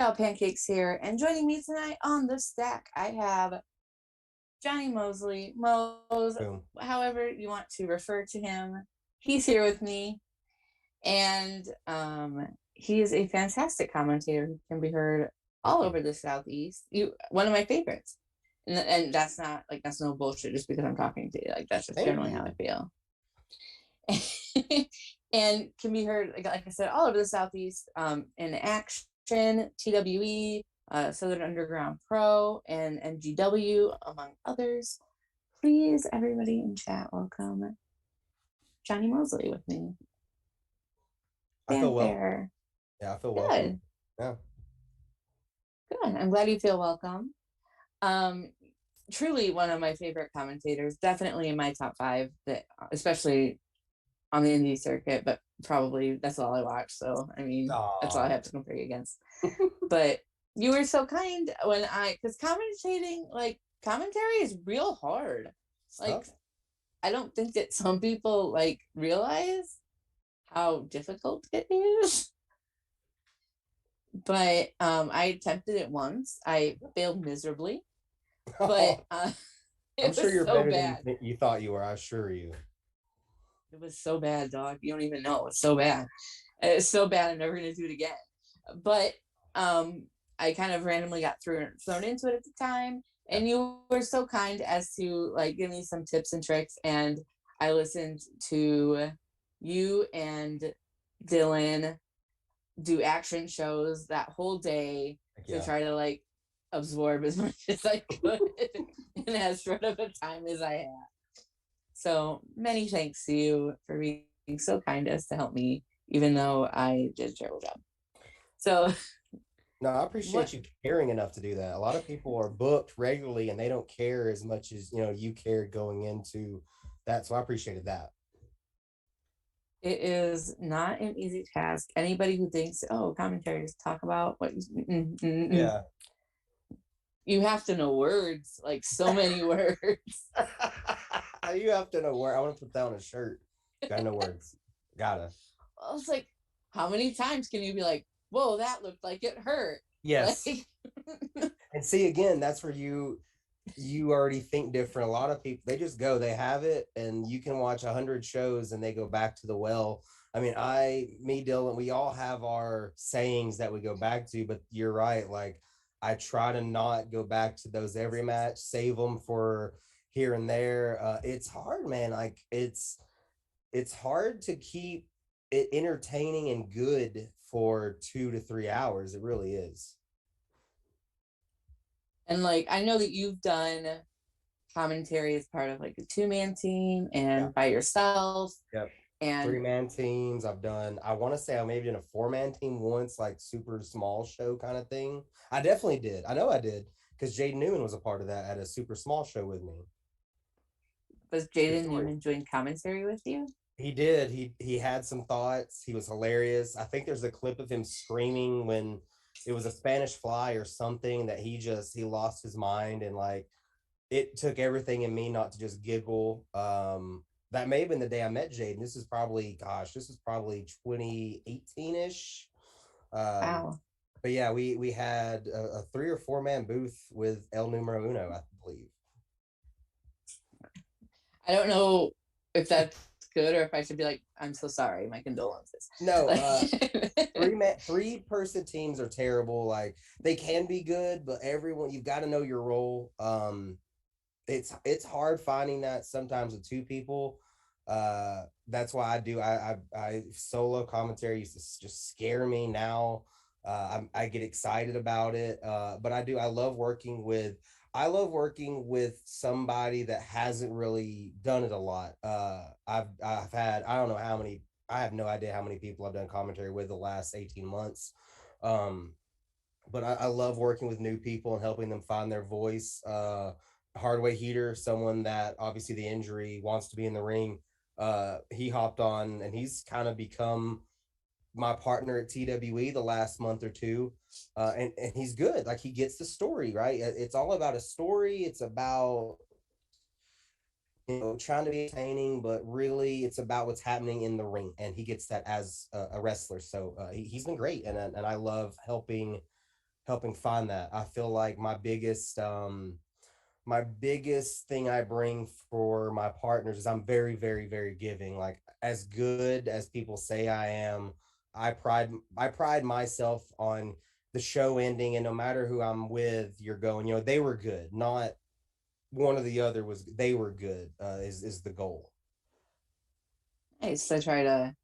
Val Pancakes here, and joining me tonight on the stack, I have Johnny Mosely, Mose, Boom. however you want to refer to him. He's here with me, and he is a fantastic commentator who can be heard all over the Southeast. One of my favorites, and that's no bullshit just because I'm talking to you. Like that's just generally how I feel. And can be heard, like I said, all over the Southeast, in Action, TWE, Southern Underground Pro, and NGW, among others. Please, everybody in chat, welcome Johnny Mosely with me. I feel well. Fanfare. Yeah, I feel Good. welcome. Yeah. Good. I'm glad you feel welcome. Truly one of my favorite commentators, definitely in my top 5, that especially on the indie circuit, but probably that's all I watch. So, I mean, that's all I have to compare you against. But you were so kind because commentary is real hard. Like, I don't think that some people realize how difficult it is. But I attempted it once. I failed miserably. But I'm sure you're so better than you thought you were, I assure you. It was so bad, dog. You don't even know. It's so bad. It's so bad. I'm never going to do it again. But I kind of randomly got thrown into it at the time. And you were so kind as to give me some tips and tricks. And I listened to you and Dylan do action shows that whole day to try to absorb as much as I could in as short of a time as I had. So many thanks to you for being so kind as to help me, even though I did a terrible job. So no, I appreciate you caring enough to do that. A lot of people are booked regularly and they don't care as much as you cared going into that. So I appreciated that. It is not an easy task. Anybody who thinks, commentaries talk about what yeah. You have to know words, so many words. You have to know words. I want to put that on a shirt. Gotta know words. Gotta. I was like, how many times can you be like, whoa, that looked like it hurt? Yes. And see, again, that's where you already think different. A lot of people, they just go, they have it, and you can watch 100 shows and they go back to the well. I mean, Dylan, we all have our sayings that we go back to, but you're right. I try to not go back to those every match, save them for here and there. It's hard, man. It's hard to keep it entertaining and good for 2 to 3 hours. It really is. And I know that you've done commentary as part of a 2-man team and by yourself. Yep. And 3-man teams. I want to say I maybe did a 4-man team once, super small show kind of thing. I definitely did. I know I did, because Jaden Newman was a part of that at a super small show with me. Was Jaden Newman doing commentary with you? He did. He had some thoughts. He was hilarious. I think there's a clip of him screaming when it was a Spanish Fly or something that he lost his mind, and it took everything in me not to just giggle. That may have been the day I met Jaden. This is probably 2018-ish. Wow. But yeah, we had a 3 or 4-man booth with El Numero Uno, I believe. I don't know if that's good or if I should be like, I'm so sorry, my condolences. No, 3-person teams are terrible. They can be good, but everyone, you've got to know your role. It's hard finding that sometimes with 2 people. That's why I solo commentary used to just scare me. Now I get excited about it, but I love working with somebody that hasn't really done it a lot. I've had, I don't know how many, I have no idea how many people I've done commentary with the last 18 months. But I love working with new people and helping them find their voice. Hardway Heater, someone that obviously the injury wants to be in the ring. He hopped on and he's kind of become my partner at TWE the last month or 2. And he's good. He gets the story, right? It's all about a story. It's about, trying to be entertaining, but really it's about what's happening in the ring. And he gets that as a wrestler. So he's been great. And I love helping helping find that. I feel like my biggest thing I bring for my partners is I'm very, very, very giving. Like as good as people say I am, I pride myself on the show ending, and no matter who I'm with, you're going, you know, they were good, not one or the other was they were good, is the goal. Nice. I try to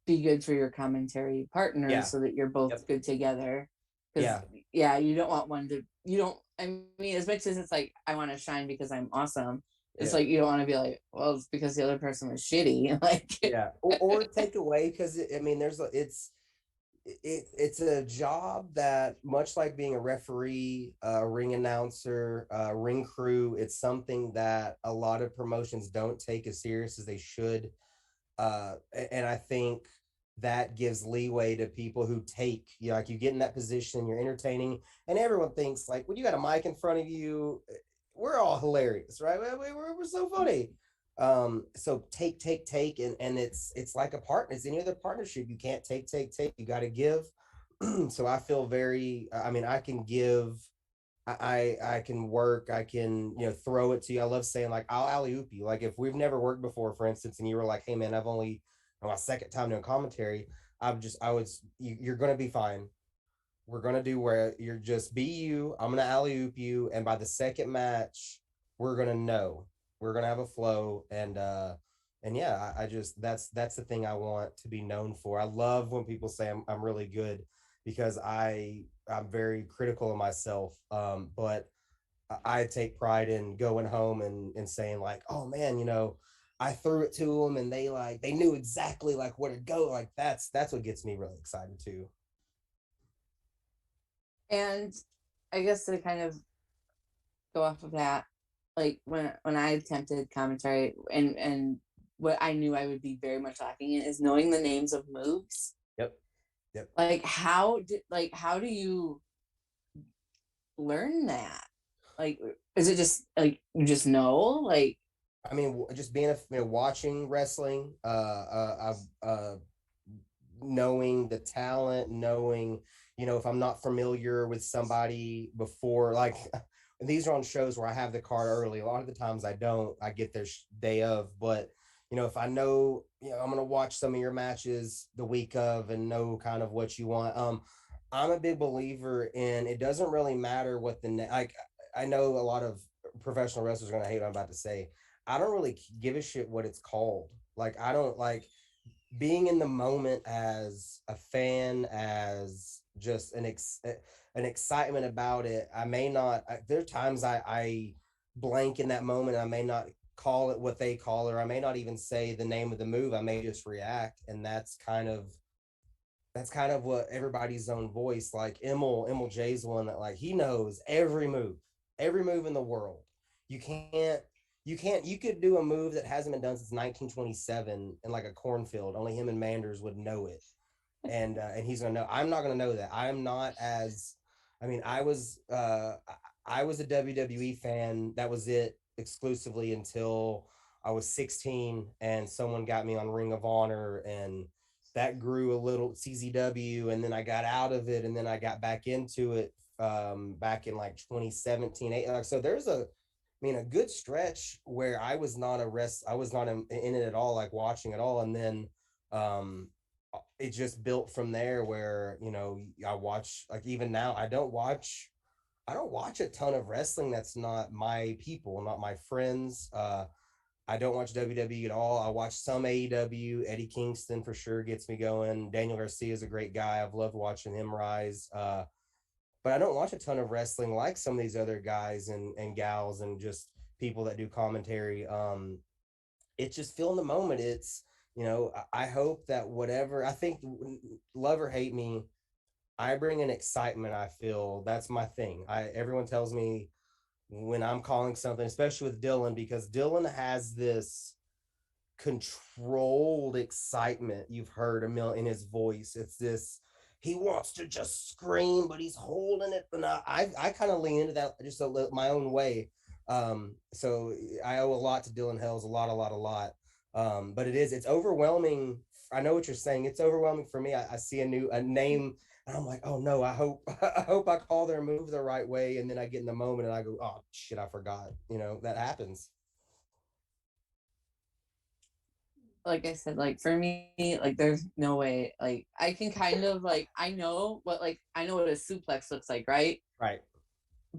be good for your commentary partners Yeah. so that you're both Yep. good together. Because Yeah. yeah, you don't want one to you don't I mean, as much as it's like I want to shine because I'm awesome, it's Yeah. like you don't want to be like, well, it's because the other person was shitty. Like Yeah. Or take away because I mean, it's a job that much like being a referee, a ring announcer, ring crew, it's something that a lot of promotions don't take as serious as they should. And I think that gives leeway to people who take, you know, like you get in that position, you're entertaining, and everyone thinks like when you got a mic in front of you, we're all hilarious, right? We're so funny. So take, and it's like a partner. It's any other partnership. You can't take. You got to give. So I feel very. I mean, I can give. I can work. I can, you know, throw it to you. I love saying like I'll alley oop you. Like if we've never worked before, for instance, and you were like, "Hey man, I've only on my second time doing commentary. You're gonna be fine. We're gonna do where you're just be you. I'm gonna alley oop you, and by the second match, we're gonna know. We're gonna have a flow, and yeah, I just that's the thing I want to be known for. I love when people say I'm really good because I'm very critical of myself. But I take pride in going home and saying like, oh man, you know, I threw it to them and they knew exactly like where to go. Like that's what gets me really excited too. and I guess to kind of go off of that, like when I attempted commentary and what I knew I would be very much lacking in is knowing the names of moves. Yep. Yep. How do you learn that? Like, is it just like you just know? Like, I mean, just being watching wrestling, knowing the talent, knowing, you know, if I'm not familiar with somebody before, like these are on shows where I have the card early. A lot of the times I don't, I get their day of, but you know, if I know, you know, I'm going to watch some of your matches the week of and know kind of what you want. I'm a big believer in it doesn't really matter what like, I know a lot of professional wrestlers are going to hate what I'm about to say. I don't really give a shit what it's called. Like, I don't like being in the moment as a fan, as just an excitement about it. I may not. There are times I blank in that moment. I may not call it what they call it, or I may not even say the name of the move. I may just react, and that's kind of what everybody's own voice. Like Emil J's one that like he knows every move in the world. You can't you could do a move that hasn't been done since 1927 in like a cornfield. Only him and Manders would know it, and he's gonna know. I'm not gonna know that. I'm not as. I mean, I was a WWE fan. That was it exclusively until I was 16, and someone got me on Ring of Honor, and that grew a little CZW, and then I got out of it, and then I got back into it back in like 2017. So there's a good stretch where I was not in it at all, like watching it all, and then um, it just built from there. Where you know I watch like even now I don't watch a ton of wrestling that's not my people, not my friends. I don't watch WWE at all. I watch some AEW. Eddie Kingston for sure gets me going. Daniel Garcia is a great guy. I've loved watching him rise. But I don't watch a ton of wrestling like some of these other guys and gals and just people that do commentary. It's just feeling the moment. It's, you know, I hope that whatever I think, love or hate me, I bring an excitement. I feel that's my thing. Everyone tells me when I'm calling something, especially with Dylan, because Dylan has this controlled excitement you've heard a million in his voice. It's this he wants to just scream, but he's holding it. And I kind of lean into that just my own way. So I owe a lot to Dylan Hells, a lot. But it's overwhelming. I know what you're saying. It's overwhelming for me. I see a name And I'm like, oh no, I hope I hope I call their move the right way, and then I get in the moment and I go, oh shit, I forgot. That happens. Like I said, like for me, like there's no way, like I can kind of like I know what a suplex looks like, right? Right.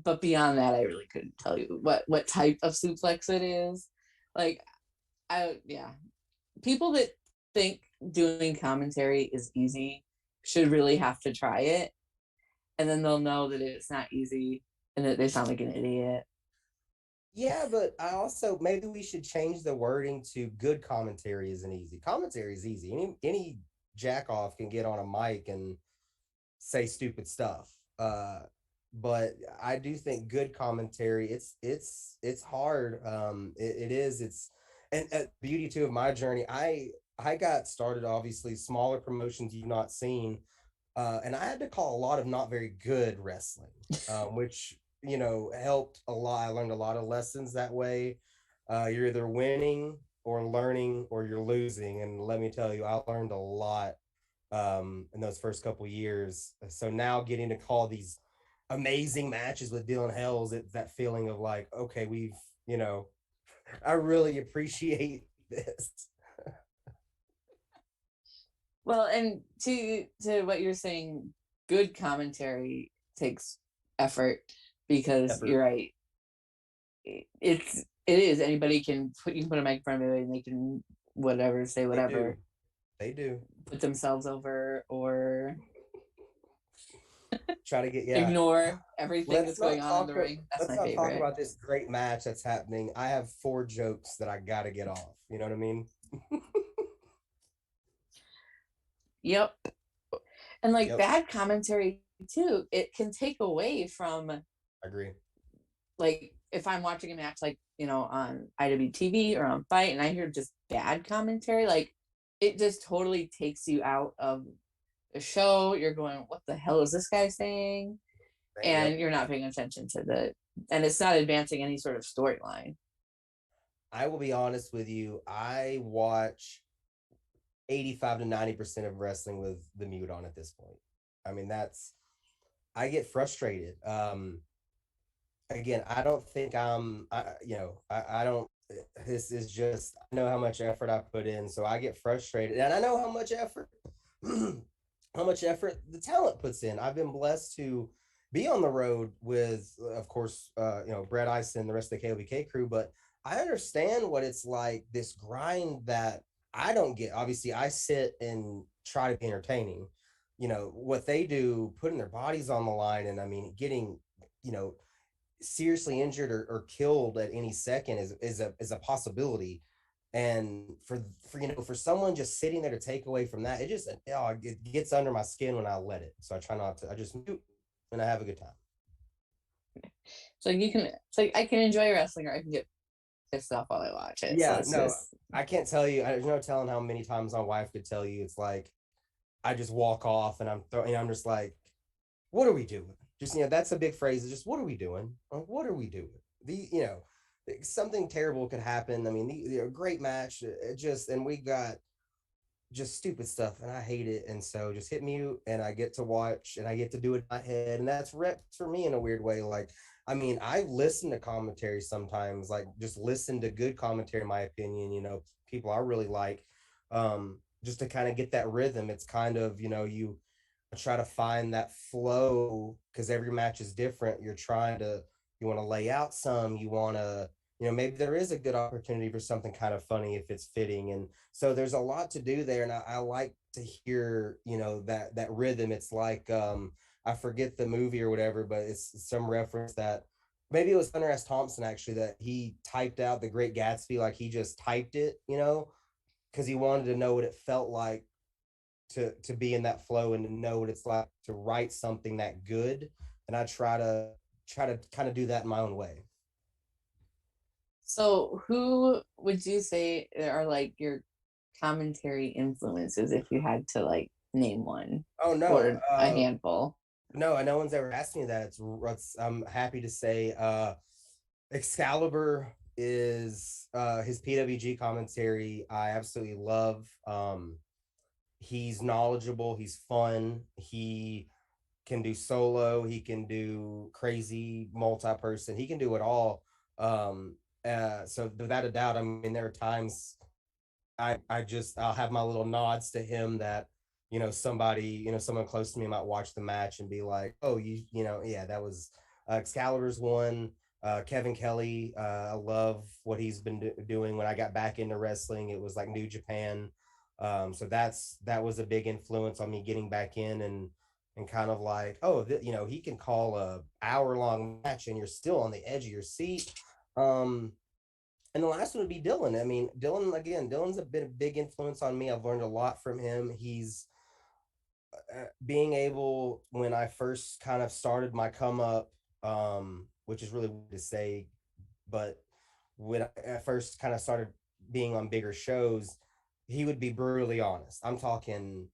But beyond that, I really couldn't tell you what type of suplex it is. Like yeah, people that think doing commentary is easy should really have to try it, and then they'll know that it's not easy and that they sound like an idiot. Yeah, but I also maybe we should change the wording to good commentary isn't easy. Commentary is easy. Any jack off can get on a mic and say stupid stuff. But I do think good commentary it's hard. It is it's and beauty too of my journey. I got started obviously smaller promotions you've not seen, and I had to call a lot of not very good wrestling, which helped a lot. I learned a lot of lessons that way. You're either winning or learning or you're losing, and let me tell you, I learned a lot in those first couple years. So now getting to call these amazing matches with Dylan Hells, it's that feeling of like, okay, you know, I really appreciate this. Well, and to what you're saying, good commentary takes effort because Effort. you're right. It is anybody can put you can put a mic in front of it and they can whatever say They do. whatever, They do. put themselves over or Try to get yeah. ignore everything that's going on in the ring. That's Let's my not talk favorite. about this great match that's happening. I have 4 jokes that I gotta get off. You know what I mean? Yep. And like Yep. bad commentary too, it can take away from I agree. like if I'm watching a match like, on IWTV or on Fight and I hear just bad commentary, like it just totally takes you out of the show. You're going, what the hell is this guy saying? Yep. And you're not paying attention to and it's not advancing any sort of storyline. I will be honest with you. I watch 85 to 90% of wrestling with the mute on at this point. I mean, I get frustrated. Again, I don't think I don't, this is just, I know how much effort I put in. So I get frustrated and I know how much effort, how much effort the talent puts in. I've been blessed to be on the road with, of course, Brett Ison, the rest of the KOBK crew, but I understand what it's like, this grind that I don't get. Obviously, I sit and try to be entertaining. What they do, putting their bodies on the line, and I mean, getting, you know, seriously injured or killed at any second is a possibility. And for someone just sitting there to take away from that, it gets under my skin when I let it. So I try not to. I just mute and I have a good time. So it's like I can enjoy wrestling or I can get pissed off while I watch it. So Yeah, it's no, just I can't tell you. There's no telling how many times my wife could tell you. It's like I just walk off and I'm just like, what are we doing? Just that's a big phrase. It's just what are we doing? Like, what are we doing? Something terrible could happen. I mean, great match. It just and we got just stupid stuff, and I hate it. And so just hit mute, and I get to watch, and I get to do it in my head, and that's reps for me in a weird way. Like, I mean, I listen to commentary sometimes, like just listen to good commentary, in my opinion. People I really like, just to kind of get that rhythm. It's kind of you try to find that flow because every match is different. You want to lay out some, you want to, maybe there is a good opportunity for something kind of funny if it's fitting. And so there's a lot to do there. And I like to hear, that rhythm. It's like, I forget the movie or whatever, but it's some reference that maybe it was Hunter S. Thompson actually, that he typed out The Great Gatsby. Like he just typed it, because he wanted to know what it felt like to be in that flow and to know what it's like to write something that good. And I try to kind of do that in my own way. so who would you say are like your commentary influences if you had to like name one Oh no, or a handful? no one's ever asked me that. I'm happy to say Excalibur is his PWG commentary I absolutely love. He's knowledgeable, he's fun, he can do solo, he can do crazy multi-person, he can do it all. So without a doubt, I mean, there are times I'll have my little nods to him that, someone close to me might watch the match and be like, oh, yeah, that was Excalibur's one. Kevin Kelly, I love what he's been doing. When I got back into wrestling, it was like New Japan. So that was a big influence on me getting back in, and kind of like, oh, he can call a hour-long match and you're still on the edge of your seat. And the last one would be Dylan. I mean, Dylan's a big influence on me. I've learned a lot from him. He's being able, when I first kind of started my come up, which is really weird to say, but when I first kind of started being on bigger shows, he would be brutally honest. I'm talking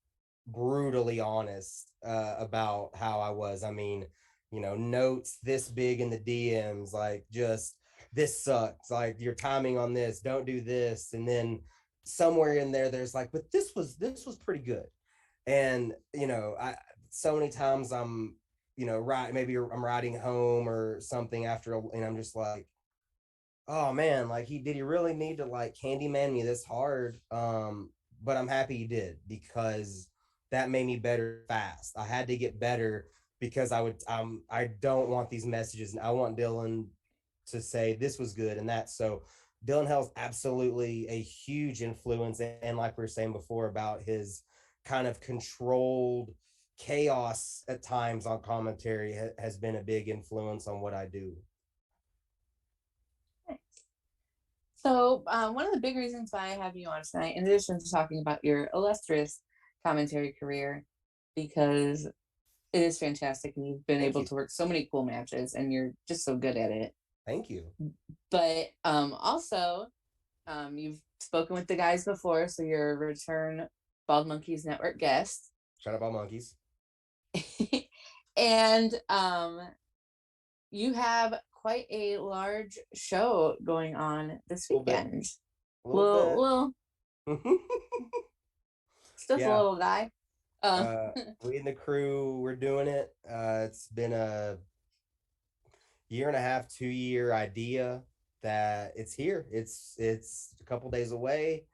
brutally honest about how I was. I mean, notes this big in the DMs, like, just, this sucks. Like, your timing on this, don't do this. And then somewhere in there, there's like, but this was pretty good. And I so many times I'm right, maybe I'm riding home or something after, and I'm just like, oh man, like, he really need to like Candyman me this hard? But I'm happy he did, because that made me better fast. I had to get better, because I don't want these messages, and I want Dylan to say this was good and that. So Dylan Hell's absolutely a huge influence, and like we were saying before about his kind of controlled chaos at times on commentary, has been a big influence on what I do. So, one of the big reasons why I have you on tonight, in addition to talking about your illustrious commentary career, because it is fantastic and you've been Thank able you. to work so many cool matches and you're just so good at it. Thank you. But also, you've spoken with the guys before, so you're a return Bald Monkeys Network guest. Shout out Bald Monkeys. And you have quite a large show going on this weekend. Little just a little guy. We in the crew, we're doing it. It's been a 1.5, 2 year idea that it's here. It's a couple days away.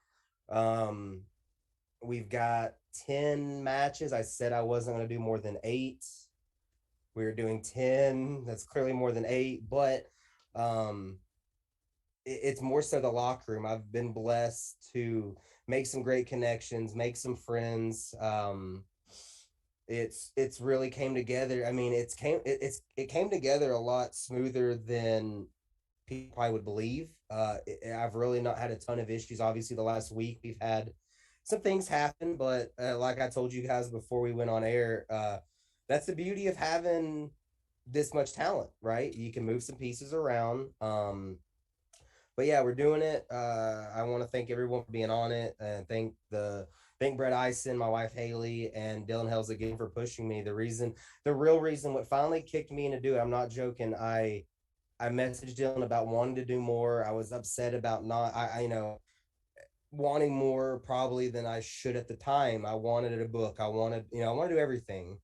We've got 10 matches. I said I wasn't going to do more than 8. We were doing 10. That's clearly more than 8, but it's more so the locker room. I've been blessed to make some great connections, make some friends. It's really came together. I mean, it came together a lot smoother than people probably would believe. I've really not had a ton of issues. Obviously, the last week we've had some things happen, but like I told you guys before we went on air, that's the beauty of having this much talent, right? You can move some pieces around. But yeah, we're doing it. I want to thank everyone for being on it, and thank Brett Eisen, my wife Haley, and Dylan Hells again for pushing me. The real reason, what finally kicked me into do it, I'm not joking. I messaged Dylan about wanting to do more. I was upset about not, wanting more probably than I should at the time. I wanted a book. I wanted to do everything.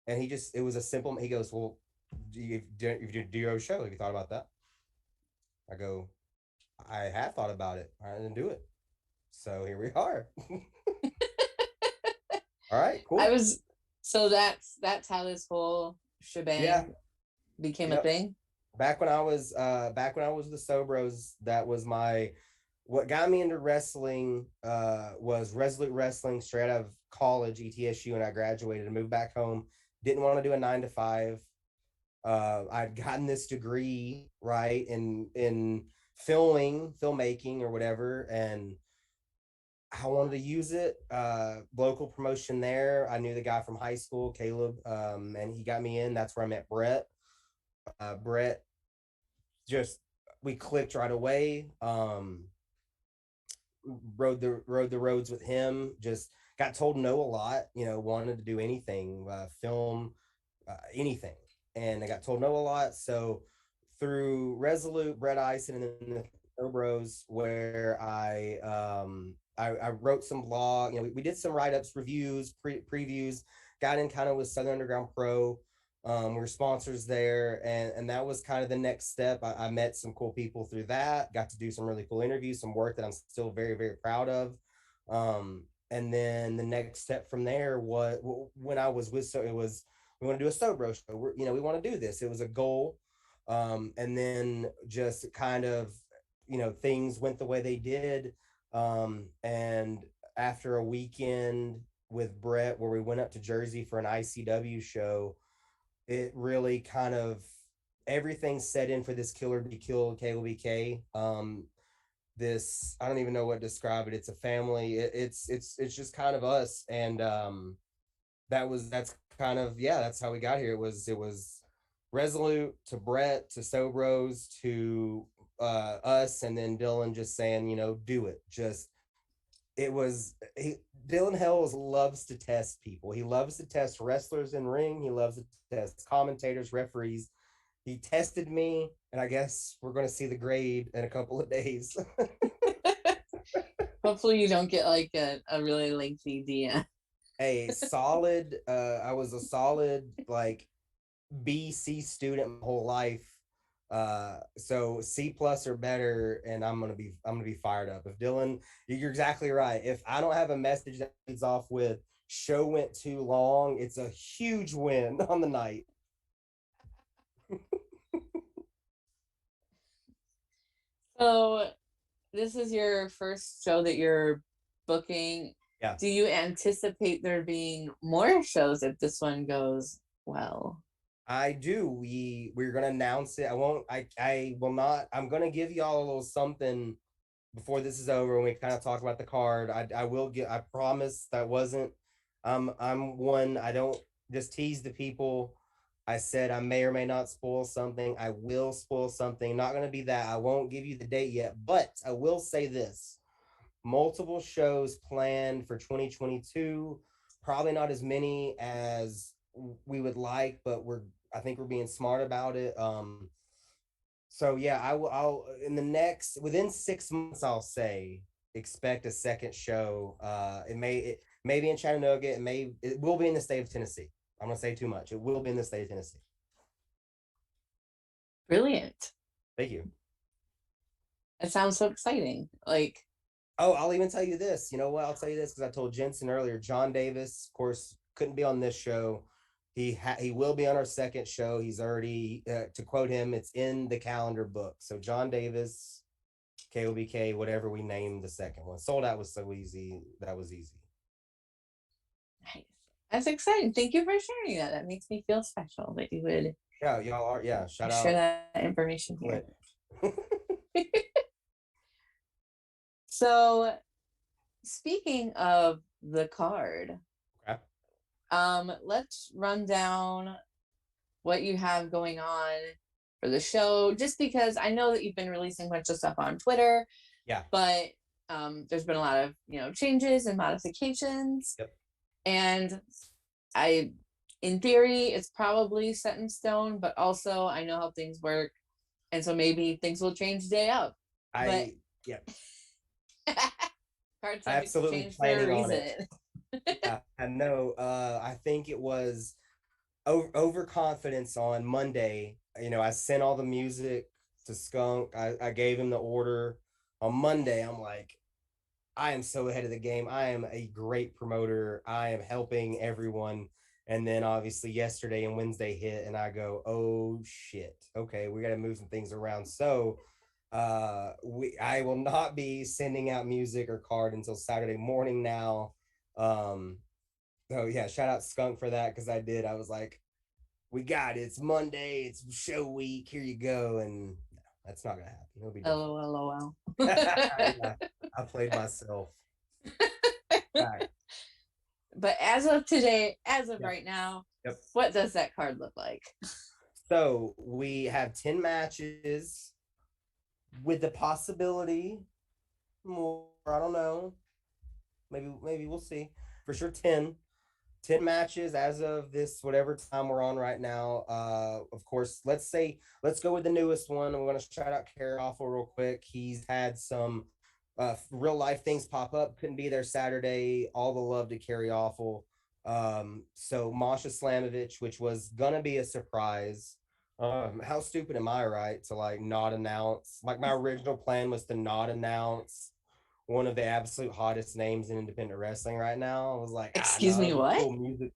And it was a simple, he goes, well, do your own show? Have you thought about that? I go, I had thought about it. I didn't do it. So here we are. All right, cool. So that's how this whole shebang became a thing. Back when I was the Sobros, that was what got me into wrestling. Was Resolute Wrestling straight out of college, ETSU, and I graduated and moved back home. Didn't want to do a 9 to 5. I'd gotten this degree, right, in filmmaking or whatever, and I wanted to use it. Local promotion there. I knew the guy from high school, Caleb, and he got me in. That's where I met Brett. Brett, just, we clicked right away. Rode the roads with him. Just got told no a lot. Wanted to do anything, film, anything, and I got told no a lot. So through Resolute, Brett Eisen, and then the Bros, where I wrote some blog. We did some write-ups, reviews, previews, got in kind of with Southern Underground Pro. We're sponsors there, and that was kind of the next step. I met some cool people through that, got to do some really cool interviews, some work that I'm still very, very proud of. And then the next step from there was when I was with, so it was, we want to do a Sobro show. We want to do this. It was a goal. And then just kind of, things went the way they did. And after a weekend with Brett, where we went up to Jersey for an ICW show, it really kind of, everything set in for this Killer Be Killed KOBK. This, I don't even know what to describe it. It's a family. It's just kind of us, and that's kind of, yeah, that's how we got here. It was Resolute to Brett to Sobros to us, and then Dylan just saying, do it. Just, Dylan Hells loves to test people. He loves to test wrestlers in ring. He loves to test commentators, referees. He tested me, and I guess we're going to see the grade in a couple of days. Hopefully you don't get like a really lengthy DM. I was a solid like B/C student my whole life. So C+ or better, and I'm gonna be fired up. If Dylan, you're exactly right. If I don't have a message that leads off with "show went too long," it's a huge win on the night. So this is your first show that you're booking. Yeah. Do you anticipate there being more shows if this one goes well? I do. We're gonna announce it. I will not. I'm gonna give y'all a little something before this is over, and we kind of talk about the card. I will get. I promise that wasn't. I'm one. I don't just tease the people. I said I may or may not spoil something. I will spoil something. Not gonna be that. I won't give you the date yet, but I will say this: multiple shows planned for 2022. Probably not as many as we would like, but I think we're being smart about it. So yeah, I'll in the next, within 6 months, I'll say expect a second show. It may be in Chattanooga. It will be in the state of Tennessee. I'm gonna say too much. It will be in the state of Tennessee. Brilliant. Thank you. It sounds so exciting. Like, oh, I'll even tell you this. You know what? I'll tell you this because I told Jensen earlier. John Davis, of course, couldn't be on this show. He will be on our second show. He's already, to quote him, it's in the calendar book. So John Davis, KOBK, whatever we named the second one. Sold Out was so easy. That was easy. nice. That's exciting. Thank you for sharing that. That makes me feel special that you would Yeah, y'all are. Yeah, shout out. share that information here. So, speaking of the card, Okay. let's run down what you have going on for the show, just because I know that you've been releasing a bunch of stuff on Twitter. Yeah. But there's been a lot of changes and modifications. Yep. And in theory, it's probably set in stone, but also I know how things work, and so maybe things will change day up. Yeah. Cards absolutely change planning for a on reason. it. Yeah, I know. I think it was overconfidence on Monday. I sent all the music to Skunk. I gave him the order on Monday. I'm like, I am so ahead of the game. I am a great promoter. I am helping everyone. And then obviously yesterday and Wednesday hit, and I go, oh shit. Okay, we got to move some things around. So I will not be sending out music or card until Saturday morning now. So yeah, shout out Skunk for that, because I was like, we got it. It's Monday. It's show week. Here you go. And no, that's not gonna happen. It'll be different. LOL. Yeah, I played myself. Right. But as of today, Yep. right now, Yep. What does that card look like? So we have 10 matches with the possibility more. I don't know. Maybe we'll see. For sure, 10 matches as of this whatever time we're on right now. Of course, let's go with the newest one. I'm going to shout out Carrie Awful real quick. He's had some real life things pop up. Couldn't be there Saturday. All the love to Carrie Awful. So Masha Slamovich, which was gonna be a surprise. How stupid am I, right? To like not announce. Like my original plan was to not announce one of the absolute hottest names in independent wrestling right now. I was like, Excuse no, me, it'd be what? cool music.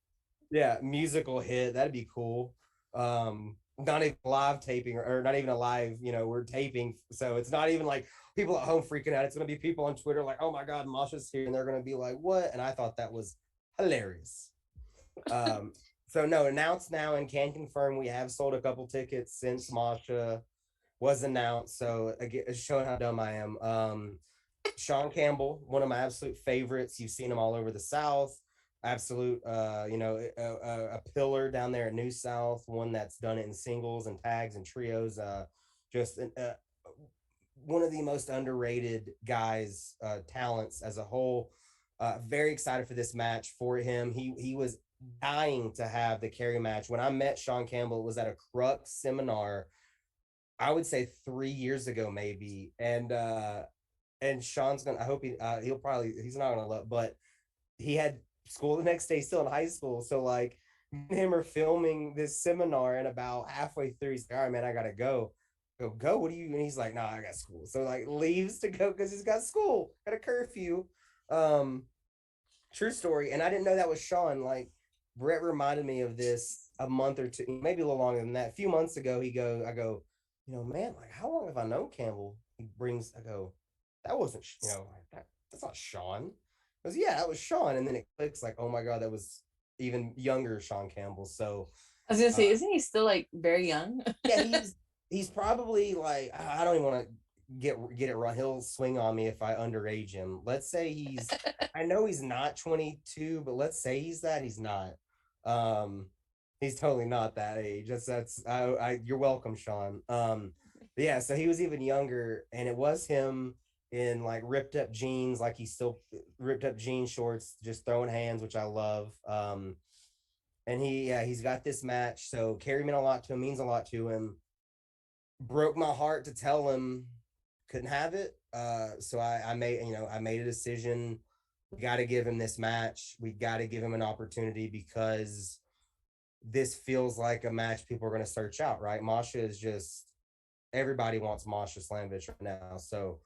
Yeah, musical hit. That'd be cool. Not even live taping or not even a live, we're taping. So it's not even like people at home freaking out. It's gonna be people on Twitter like, oh my God, Masha's here, and they're gonna be like, what? And I thought that was hilarious. Um, so no, announced now and can confirm we have sold a couple tickets since Masha was announced. So again, it's showing how dumb I am. Sean Campbell, one of my absolute favorites. You've seen him all over the South. Absolute, a pillar down there at New South. One that's done it in singles and tags and trios. Just one of the most underrated guys, talents as a whole. Very excited for this match for him. He was dying to have the carry match. When I met Sean Campbell, it was at a Crux seminar. I would say 3 years ago, maybe, and Sean's gonna. I hope he's not gonna look, but he had school the next day, still in high school. So like, him are filming this seminar, and about halfway through, he's like, "All right, man, I gotta go." Go. What do you? And he's like, "Nah, I got school." So like, leaves to go because he's got school, got a curfew. Um, True story. And I didn't know that was Sean. Like, Brett reminded me of this a month or two, maybe a little longer than that. A few months ago, I go, man, like, how long have I known Campbell? I go, that wasn't, that's not Sean. I goes, yeah, that was Sean. And then it clicks like, oh my God, that was even younger Sean Campbell. So, I was gonna uh, say, isn't he still like very young? yeah, he's probably like, I don't even want to get it wrong. He'll swing on me if I underage him. Let's say I know he's not 22, but let's say he's not. Um, he's totally not that age. That's you're welcome, Sean. Yeah, so he was even younger, and it was him in like ripped up jeans, like he's still ripped up jean shorts, just throwing hands, which I love. And he's got this match. So Carrie meant a lot to him, means a lot to him. Broke my heart to tell him couldn't have it. So I made a decision. We got to give him this match. We got to give him an opportunity because this feels like a match people are going to search out, right? Masha is just everybody wants Masha Slamovich right now. So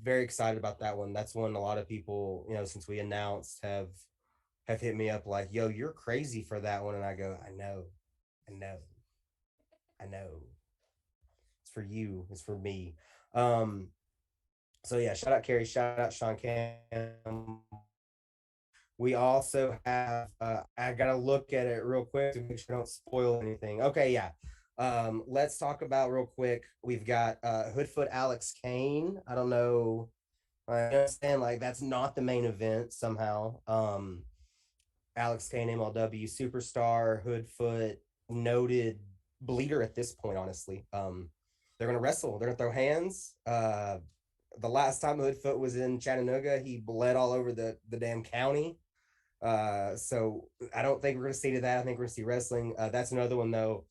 very excited about that one. That's one a lot of people, since we announced have hit me up like, yo, you're crazy for that one. And I go, I know, I know, I know. It's for you. It's for me. Um, so yeah, shout out Carrie, shout out Sean Cam. We also have I gotta look at it real quick to make sure I don't spoil anything. Okay, yeah. Let's talk about real quick. We've got Hoodfoot Alex Kane. I don't know. I understand like that's not the main event somehow. Alex Kane, MLW superstar, Hoodfoot, noted bleeder at this point, honestly. They're gonna wrestle, they're gonna throw hands. The last time Hoodfoot was in Chattanooga, he bled all over the damn county. So I don't think we're gonna see to that. I think we're gonna see wrestling. That's another one though.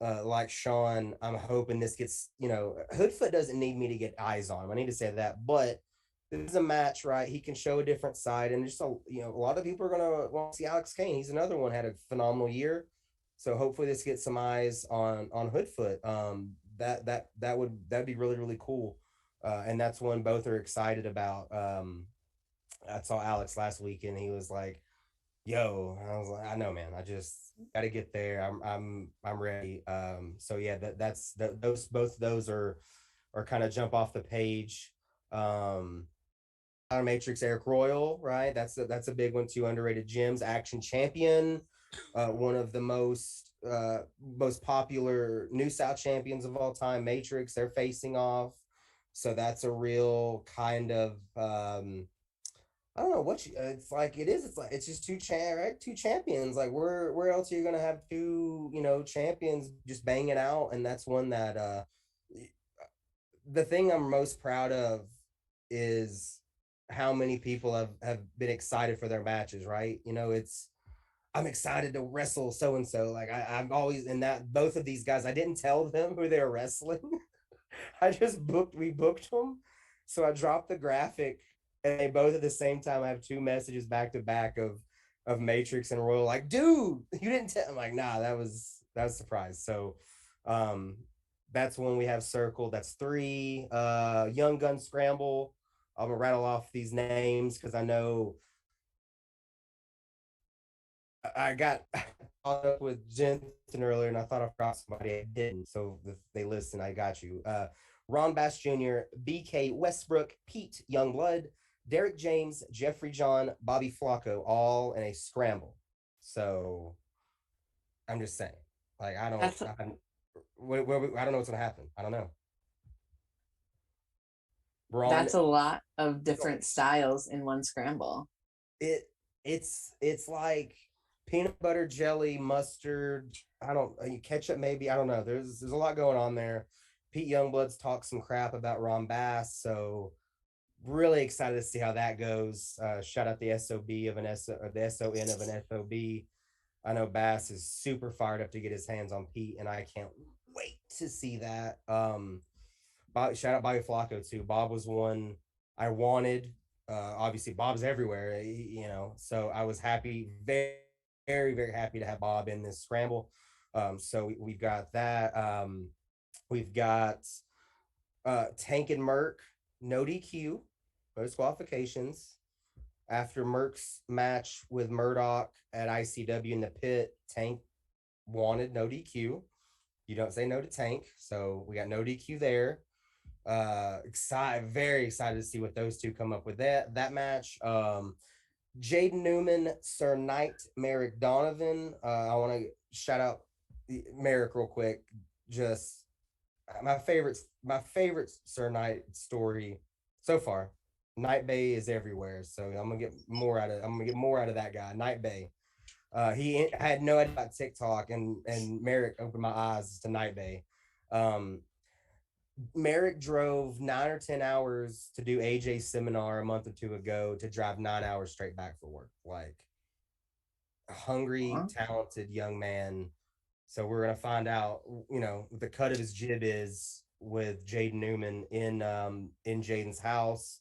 Like Sean, I'm hoping this gets, Hoodfoot doesn't need me to get eyes on him. I need to say that, but this is a match, right? He can show a different side, and just a lot of people are gonna want to see Alex Kane. He's another one had a phenomenal year, so hopefully this gets some eyes on Hoodfoot. That'd be really really cool, and that's one both are excited about. I saw Alex last week, and he was like, "Yo," I was like, "I know, man. I just got to get there. I'm ready." So yeah, those both of those are kind of jump off the page. Um, Matrix Eric Royal, right? That's a big one too. Underrated Gems, Action Champion, one of the most popular New South champions of all time. Matrix, they're facing off, so that's a real kind of I don't know what it's like. It is. It's like it's just right? Two champions. Like where else are you gonna have two champions just banging out? And that's one that the thing I'm most proud of is how many people have been excited for their matches, right? It's I'm excited to wrestle so and so. Like I'm always in that both of these guys, I didn't tell them who they were wrestling. We booked them. So I dropped the graphic and they both at the same time I have two messages back to back of of Matrix and Royal, like, dude, you didn't tell. I'm like, nah, that was a surprise. So um that's when we have circled. That's three. Young Gun Scramble. I'm gonna rattle off these names because I know I got caught up with Jensen earlier and I thought I forgot somebody. I didn't. So if they listen, I got you. Ron Bass Jr., BK Westbrook, Pete Youngblood, Derek James, Jeffrey John, Bobby Flacco, all in a scramble. So I'm just saying, like, That's I don't know what's gonna happen. I don't know. Ron, that's a lot of different styles in one scramble. it it's like peanut butter jelly, mustard. I don't ketchup maybe. I don't know. There's a lot going on there. Pete Youngblood's talked some crap about Ron Bass, so really excited to see how that goes. Shout out the SOB of the SON of an SOB. I know Bass is super fired up to get his hands on Pete, and I can't wait to see that. Shout out Bobby Flacco too. Bob was one I wanted. Obviously, Bob's everywhere, So I was happy, very happy to have Bob in this scramble. So we've got that. We've got Tank and Merc, no DQ, no disqualifications. After Merc's match with Murdoch at ICW in the pit, Tank wanted no DQ. You don't say no to Tank, so we got no DQ there. Very excited to see what those two come up with that match. Jaden Newman, Sir Knight, Merrick Donovan. I want to shout out Merrick real quick. Just my favorite Sir Knight story so far. Night Bay is everywhere, so I'm gonna get more out of that guy, Night Bay. He had no idea about TikTok, and Merrick opened my eyes to Night Bay. Um, Merrick drove 9 or 10 hours to do AJ's seminar a month or two ago to drive 9 hours straight back for work. Like, hungry, talented young man. So we're gonna find out, the cut of his jib is with Jaden Newman in Jaden's house.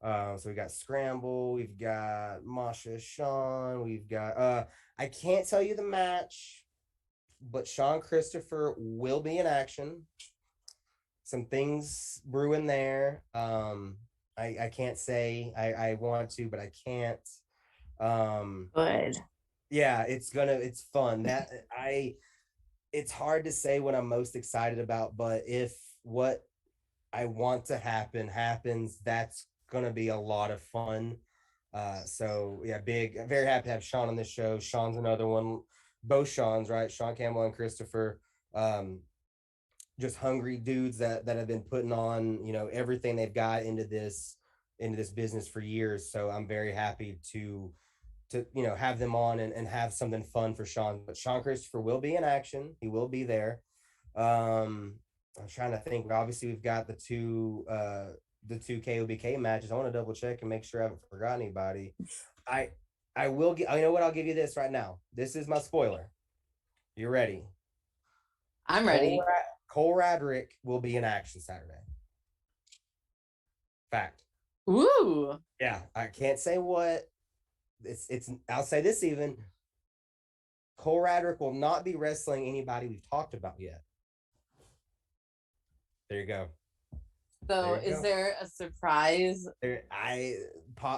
So we got Scramble, we've got Masha Sean, we've got I can't tell you the match, but Sean Christopher will be in action. Some things brewing there. I can't say I want to, but I can't. Good. Yeah, it's fun. It's hard to say what I'm most excited about, but if what I want to happen happens, that's gonna be a lot of fun. So yeah, very happy to have Sean on this show. Sean's another one, both Sean's, right? Sean Campbell and Christopher. Just hungry dudes that have been putting on, everything they've got into this business for years. So I'm very happy to have them on and have something fun for Sean. But Sean Christopher will be in action. He will be there. I'm trying to think. Obviously, we've got the two KOBK matches. I want to double check and make sure I haven't forgot anybody. I will get. You know what? I'll give you this right now. This is my spoiler. You ready? I'm ready. Cole Radrick will be in action Saturday. Fact. Ooh. Yeah, I can't say what. It's. I'll say this even. Cole Radrick will not be wrestling anybody we've talked about yet. There you go. So is there a surprise?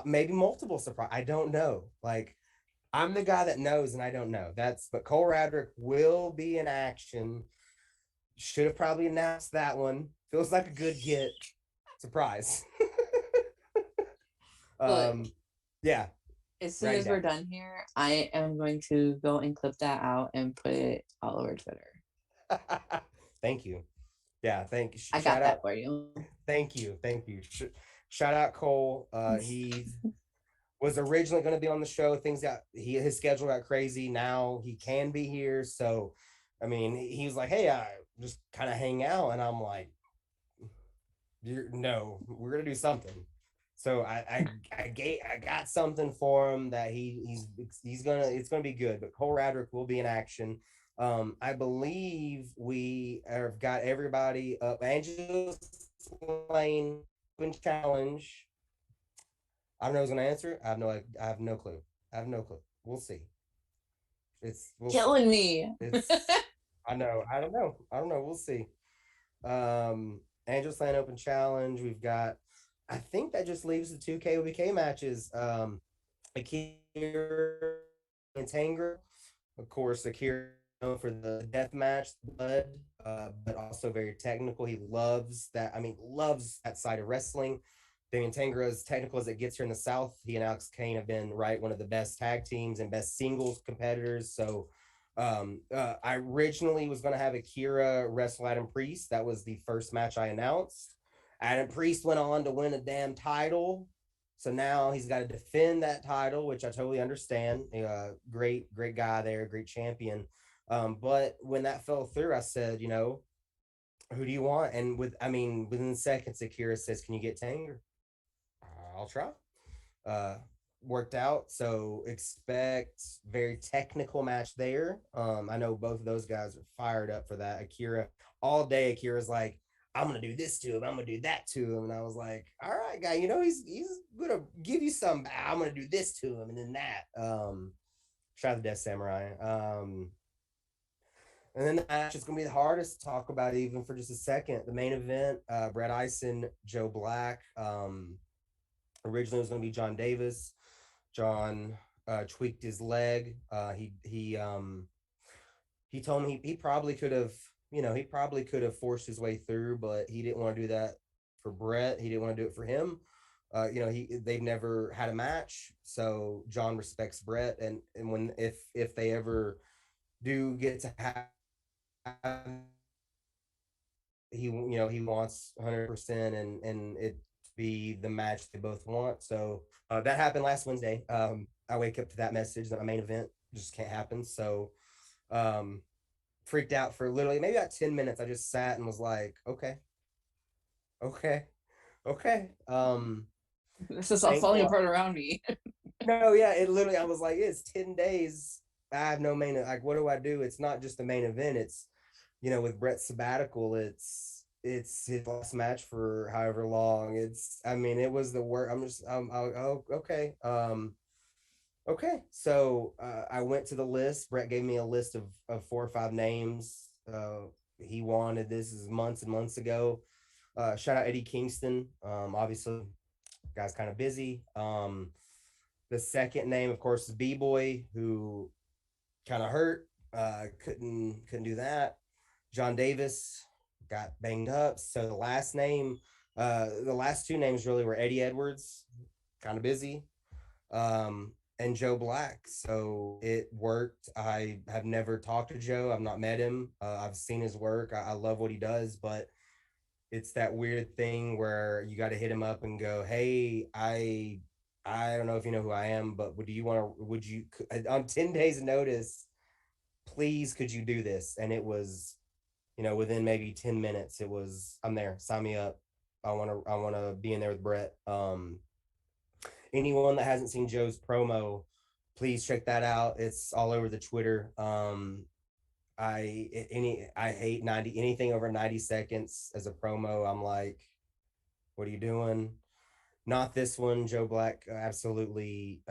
Maybe multiple surprise. I don't know. Like, I'm the guy that knows, and I don't know. But Cole Radrick will be in action. Should have probably announced that one. Feels like a good get. Surprise. Yeah. As soon as we're done here, I am going to go and clip that out and put it all over Twitter. Thank you. Yeah, thank you. I got that for you. Thank you. Shout out Cole. He was originally going to be on the show. His schedule got crazy. Now he can be here. So, I mean, he was like, "Hey, I just kind of hang out," and I'm like, "No, we're gonna do something." So I got something for him that it's gonna be good. But Cole Radrick will be in action. I believe we have got everybody up. Angela Lane challenge. I don't know who's gonna answer it. I have no clue. We'll see. We'll killing me. It's I know. I don't know. We'll see. Angels Land Open Challenge. We've got. I think that just leaves the two KOBK matches. Akira and Tangra. Of course, Akira for the death match, blood, but also very technical. He loves that. I mean, loves that side of wrestling. Damian Tangra, as technical as it gets here in the South, he and Alex Kane have been one of the best tag teams and best singles competitors. So I originally was going to have Akira wrestle Adam Priest. That was the first match I announced. Adam Priest went on to win a damn title. So now he's got to defend that title, which I totally understand. Great guy there, great champion. But when that fell through, I said, who do you want? And within seconds, Akira says, "Can you get Tanger?" I'll try. Worked out. So expect very technical match there. I know both of those guys are fired up for that. Akira, all day, Akira's like, "I'm gonna do this to him. I'm gonna do that to him." And I was like, "All right, guy, he's gonna give you some. I'm gonna do this to him, and then that." Try the Death Samurai. And then the match is going to be the hardest to talk about, even for just a second. The main event, Brett Ison, Joe Black. Originally, it was going to be John Davis. John tweaked his leg. He told me he probably could have, forced his way through, but he didn't want to do that for Brett. He didn't want to do it for him. They've never had a match, so John respects Brett, and when if they ever do get to have, he wants 100% and it be the match they both want. So that happened last Wednesday. I wake up to that message that my main event just can't happen. So freaked out for literally maybe about 10 minutes. I just sat and was like, okay. This is all falling apart around me. No, yeah, it literally, I was like, it's 10 days. I have no main, like, what do I do? It's not just the main event. It's, with Brett's sabbatical, it's his last match for however long. It was the work. Okay. Okay. So I went to the list. Brett gave me a list of 4 or 5 names. He wanted this is months and months ago. Shout out Eddie Kingston. Obviously, guy's kind of busy. The second name, of course, is B-Boy, who kind of hurt. Couldn't do that. John Davis got banged up. So the last 2 names really were Eddie Edwards, kind of busy, and Joe Black. So it worked. I have never talked to Joe. I've not met him. I've seen his work. I love what he does, but it's that weird thing where you got to hit him up and go, "Hey, I don't know if you know who I am, but would you on 10 days notice, please, could you do this?" And it was, within maybe 10 minutes, it was, "I'm there, sign me up. I want to be in there with Brett." Anyone that hasn't seen Joe's promo, please check that out. It's all over the Twitter. I hate anything over 90 seconds as a promo. I'm like, what are you doing? Not this one. Joe Black, absolutely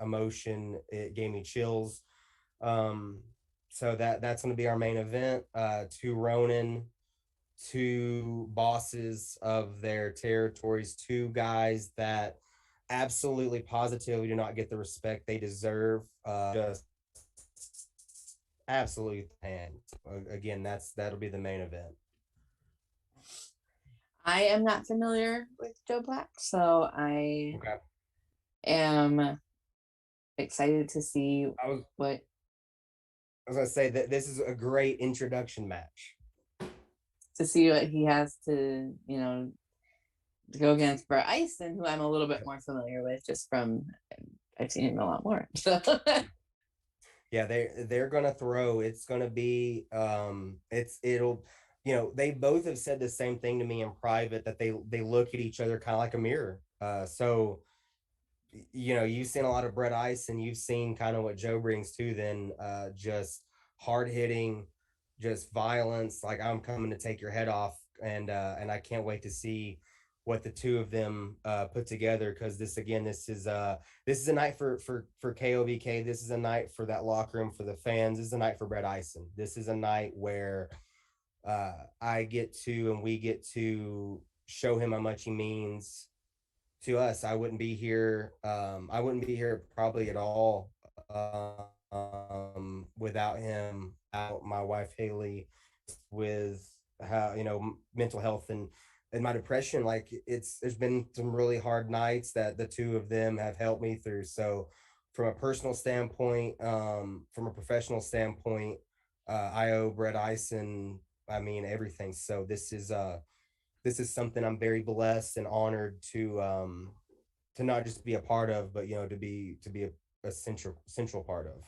emotion. It gave me chills. So that's going to be our main event. 2 Ronin, 2 bosses of their territories, 2 guys that absolutely positively do not get the respect they deserve. Just absolutely. And again, that'll be the main event. I am not familiar with Joe Black, so I am excited to see what. I was gonna say that this is a great introduction match. To see what he has to, to go against Brett Ison, who I'm a little bit more familiar with, just from I've seen him a lot more. So. Yeah, they're gonna throw. It's gonna be it'll. They both have said the same thing to me in private, that they look at each other kind of like a mirror. So you've seen a lot of Brett Ison, you've seen kind of what Joe brings to then, just hard hitting, just violence. Like, I'm coming to take your head off, and I can't wait to see what the two of them put together, because this is a night for KOBK. This is a night for that locker room, for the fans. This is a night for Brett Ison. This is a night where I get to, and we get to show him how much he means to us. I wouldn't be here. I wouldn't be here probably at all without him. Out my wife Haley, with how, mental health and my depression. Like, there's been some really hard nights that the two of them have helped me through. So, from a personal standpoint, from a professional standpoint, I owe Brett Ison, I mean, everything. So this is something I'm very blessed and honored to not just be a part of, but to be a central part of.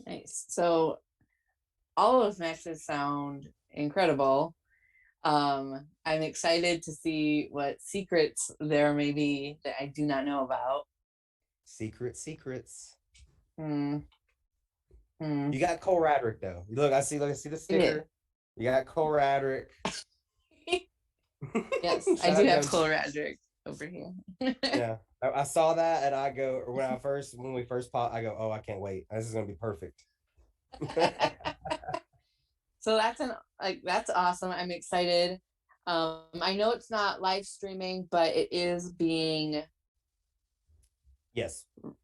Nice. So all of those matches sound incredible. I'm excited to see what secrets there may be that I do not know about. Secrets. Hmm. You got Cole Radrick though. Look, I see the sticker. You got Cole Radrick. Yes, I do have Cole Radrick over here. Yeah, I saw that, and I go, when we first pop, I go, oh, I can't wait. This is gonna be perfect. So that's awesome. I'm excited. I know it's not live streaming, but it is being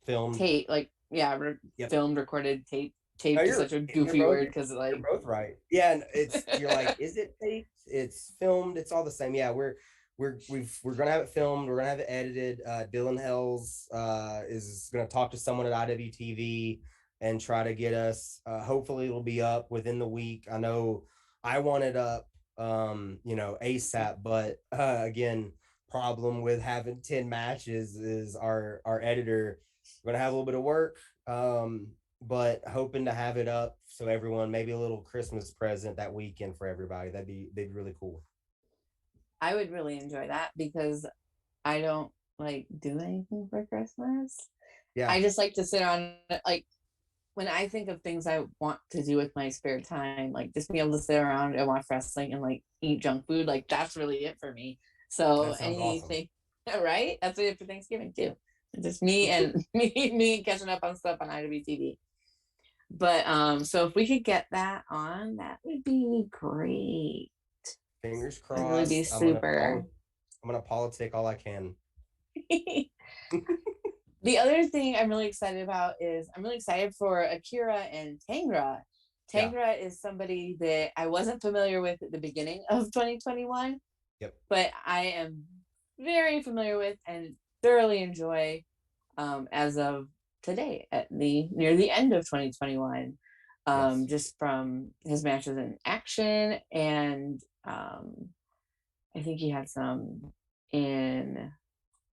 filmed. Filmed, recorded, taped. Taped is such a goofy word because you're both right. Yeah, and you're like, is it taped? It's filmed. It's all the same. Yeah, we're gonna have it filmed. We're gonna have it edited. Dylan Hells is gonna talk to someone at IWTV and try to get us. Hopefully, it'll be up within the week. I know I want it up, ASAP. But again, problem with having 10 matches is our editor. We're gonna have a little bit of work. But hoping to have it up so everyone, maybe a little Christmas present that weekend for everybody. That'd be really cool. I would really enjoy that because I don't like do anything for Christmas. Yeah, I just like to sit on, like, when I think of things I want to do with my spare time, like just be able to sit around and watch wrestling and like eat junk food, like that's really it for me. So anything, awesome. Right? That's it for Thanksgiving too. Just me and me catching up on stuff on IWTV. But so if we could get that on, that would be great. Fingers crossed. It would be super. I'm gonna politic all I can. The other thing I'm really excited about is I'm really excited for Akira and Tangra. Tangra is somebody that I wasn't familiar with at the beginning of 2021. Yep. But I am very familiar with and thoroughly enjoy as of today near the end of 2021. Just from his matches in action, and I think he had some in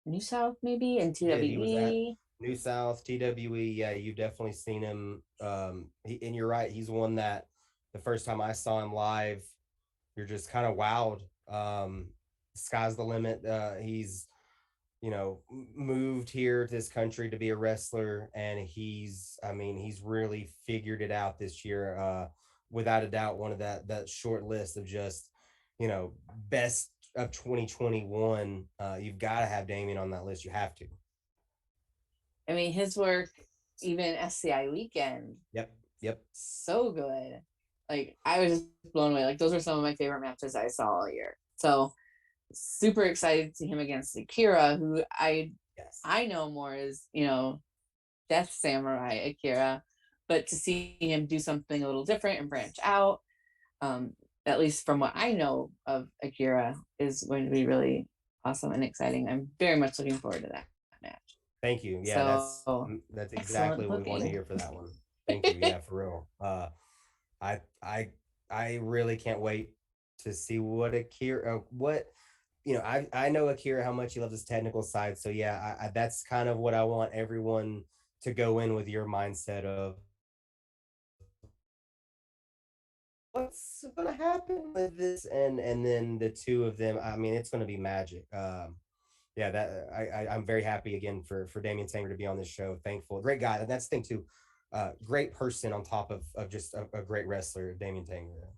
New South, maybe, and TWE. New South, TWE. Yeah, you've definitely seen him. And you're right. He's one that the first time I saw him live, you're just kind of wowed. Sky's the limit. He's, moved here to this country to be a wrestler, and he's really figured it out this year. Without a doubt, one of that short list of just, best of 2021. You've got to have Damien on that list. You have to. I mean, his work, even SCI weekend. Yep. So good. Like, I was just blown away. Like, those are some of my favorite matches I saw all year. So super excited to see him against Akira, who I know more as, Death Samurai Akira, but to see him do something a little different and branch out, at least from what I know of Akira, is going to be really awesome and exciting. I'm very much looking forward to that match. Thank you. Yeah, so, that's exactly what we want to hear for that one. Thank you. Yeah, for real. I really can't wait to see what Akira, I know Akira, how much he loves his technical side. So yeah, that's kind of what I want everyone to go in with, your mindset of what's gonna happen with this, and then the two of them. I mean, it's gonna be magic. I'm very happy again for Damien Tanger to be on this show. Thankful, great guy, and that's the thing too. Great person on top of just a great wrestler, Damien Tanger.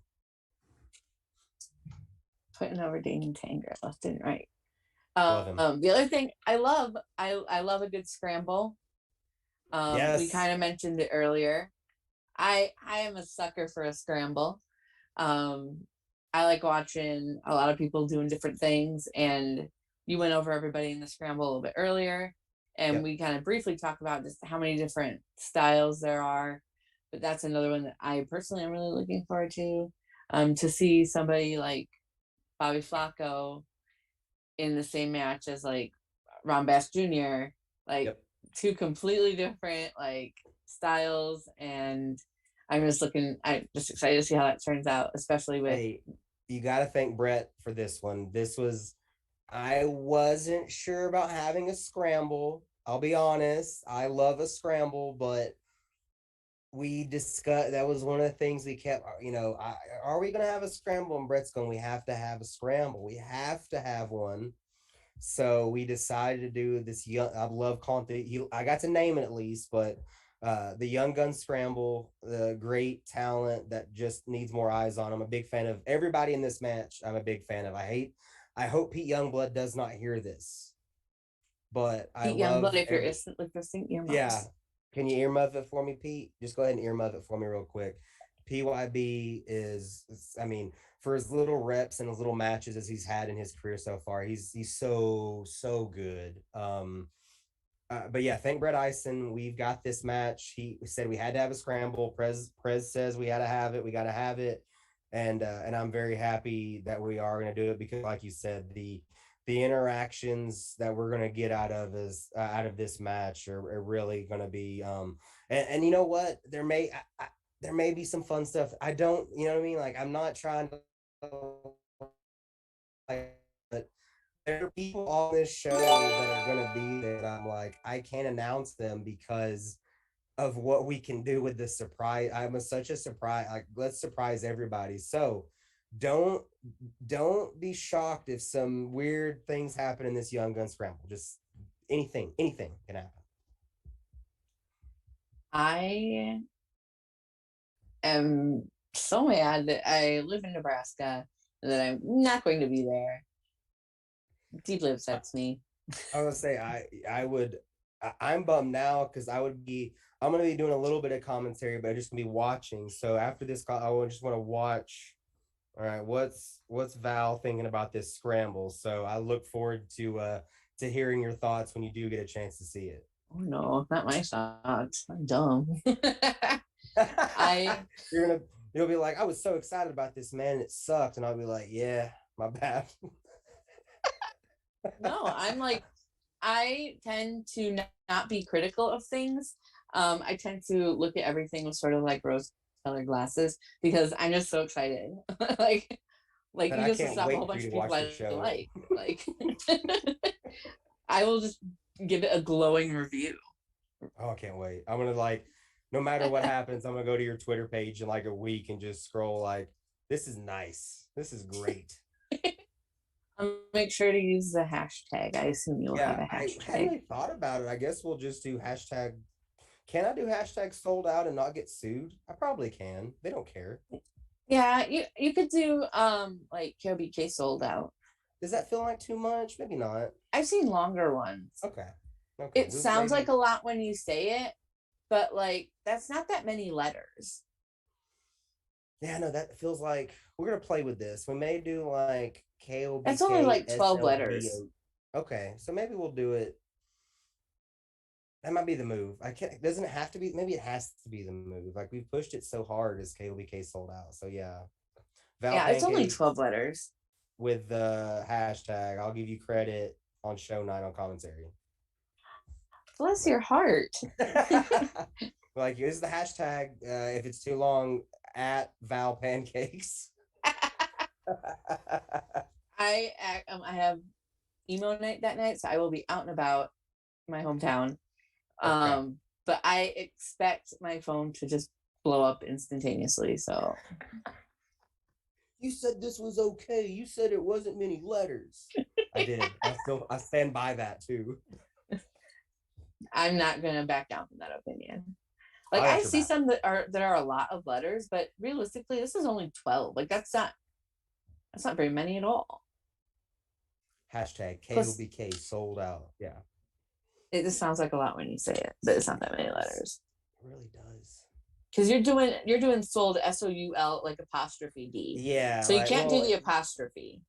putting over Dane Tanger left and right. Love him. The other thing I love a good scramble. Yes. We kind of mentioned it earlier. I am a sucker for a scramble. I like watching a lot of people doing different things, and you went over everybody in the scramble a little bit earlier, and we kind of briefly talked about just how many different styles there are. But that's another one that I personally am really looking forward to see somebody like Bobby Flacco in the same match as like Ron Bass Jr. Like two completely different like styles, and I'm just excited to see how that turns out, especially with. Hey, you got to thank Brett for this one. I wasn't sure about having a scramble. I'll be honest. I love a scramble, but we discussed, that was one of the things we kept, are we going to have a scramble? And Brett's going, we have to have a scramble. We have to have one. So we decided to do this I love calling it, I got to name it at least, but the Young Gun Scramble, the great talent that just needs more eyes on. I'm a big fan of everybody in this match. I'm a big fan of. I hope Pete Youngblood does not hear this, but Pete Youngblood, if you're listening, earmuffs. Yeah, can you earmuff it for me, Pete? Just go ahead and earmuff it for me real quick. PYB is, I mean, for his little reps and his little matches as he's had in his career so far, he's so good. But yeah, thank Brett Eisen. We've got this match. He said we had to have a scramble. Prez says we had to have it. We got to have it, and I'm very happy that we are going to do it because, like you said, the interactions that we're going to get out of this match are really going to be and you know what, there may be some fun stuff. I don't, you know what I mean, like I'm not trying to but there are people on this show that are going to be there, and I'm like, I can't announce them because of what we can do with the surprise. Such a surprise, like let's surprise everybody. So don't be shocked if some weird things happen in this Young Gun Scramble. Just anything can happen. I am so mad that I live in Nebraska and that I'm not going to be there. Deeply upsets me. I was gonna say I'm bummed now because I'm gonna be doing a little bit of commentary, but I'm just gonna be watching. So after this call, I just want to watch. All right, what's Val thinking about this scramble? So I look forward to hearing your thoughts when you do get a chance to see it. Oh no, not my thoughts. I'm dumb. You'll be like, I was so excited about this, man, and it sucked, and I'll be like, yeah, my bad. No, I'm like, I tend to not be critical of things. I tend to look at everything with sort of like rose-colored glasses because I'm just so excited. like you just stop a whole bunch of people I like. I will just give it a glowing review. Oh, I can't wait. I'm gonna like, no matter what happens, I'm gonna go to your Twitter page in like a week and just scroll like, this is nice. This is great. I'll make sure to use the hashtag. I assume you'll have a hashtag. I hadn't really thought about it. I guess we'll just do hashtag. Can I do hashtag sold out and not get sued? I probably can. They don't care. Yeah, you could do like KOBK Souled Out. Does that feel like too much? Maybe not. I've seen longer ones. Okay. It sounds like a lot when you say it, but like that's not that many letters. Yeah, no, that feels like we're gonna play with this. We may do like KOBK. It's only like 12 letters. Okay, so maybe we'll do it. That might be the move. Doesn't it have to be? Maybe it has to be the move. Like we've pushed it so hard as KOBK Sold Out. So yeah. Val Pancakes, it's only 12 letters. With the hashtag, I'll give you credit on show 9 on commentary. Bless your heart. Like, here's the hashtag. If it's too long, at Val Pancakes. I have emo night that night, so I will be out and about my hometown. Okay. But I expect my phone to just blow up instantaneously. So you said this was okay. You said it wasn't many letters. I did. I stand by that too. I'm not gonna back down from that opinion. Like I see some that are a lot of letters, but realistically, this is only 12. Like that's not. That's not very many at all. Hashtag Plus, KOBK Souled Out. Yeah. it just sounds like a lot when you say it, but it's not that many letters. It really does. Because you're doing sold SOUL like apostrophe D. Yeah. So you Like, can't do well, the apostrophe.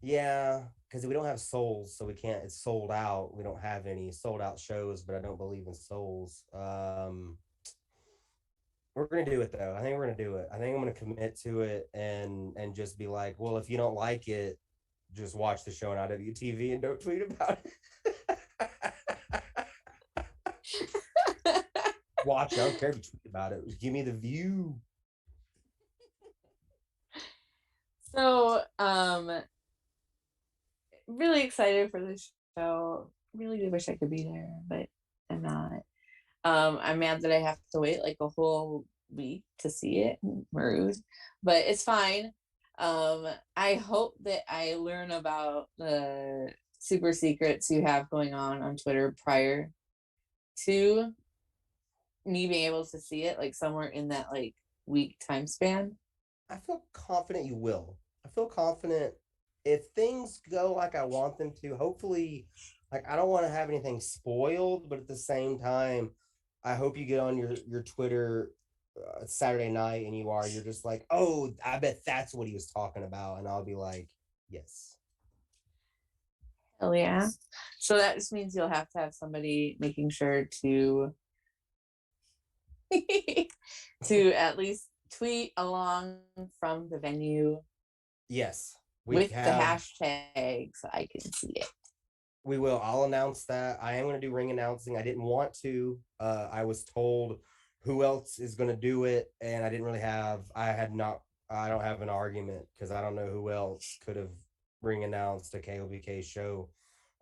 yeah, because we don't have souls, so we can't. It's sold out. We don't have any sold out shows, but I don't believe in souls. We're gonna do it though. I think we're gonna do it. I think I'm gonna commit to it and just be like, well, if you don't like it, just watch the show on IWTV and don't tweet about it. Watch. I don't care if you tweet about it. Just give me the view. So, really excited for this show. Really do wish I could be there, but I'm not. I'm mad that I have to wait like a whole week to see it. Rude, but it's fine. I hope that I learn about the super secrets you have going on Twitter prior to me being able to see it, like somewhere in that like week time span. I feel confident you will. I feel confident if things go like I want them to. Hopefully, like I don't want to have anything spoiled, but at the same time, I hope you get on your Twitter Saturday night and you're just like, oh, I bet that's what he was talking about, and I'll be like, yes. Hell yeah. So that just means you'll have to have somebody making sure to to at least tweet along from the venue. Yes, with the hashtag so I can see it. We will. I'll announce that. I am going to do ring announcing. I didn't want to. I was told who else is going to do it, and I didn't really have. I don't have an argument because I don't know who else could have ring announced a KOBK show.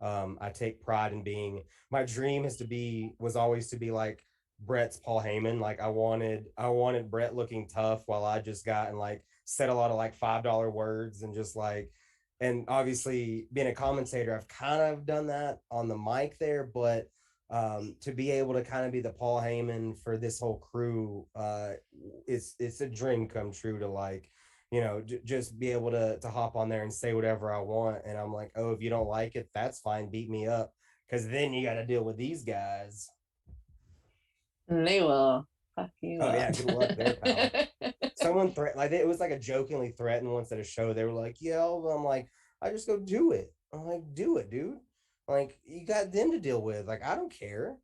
I take pride in being. My dream was always to be like Brett's Paul Heyman. Like I wanted Brett looking tough while I just got and like said a lot of like $5 words and just like, and obviously being a commentator, I've kind of done that on the mic there, but to be able to kind of be the Paul Heyman for this whole crew, it's a dream come true to like, just be able to hop on there and say whatever I want. And I'm like, oh, if you don't like it, that's fine. Beat me up. Cause then you got to deal with these guys. And they will fuck you up. Yeah, good luck there, pal. Someone like it was like a jokingly threatened once at a show. They were like, yeah, I'm like, I just go do it. I'm like, do it, dude. Like, you got them to deal with. Like, I don't care.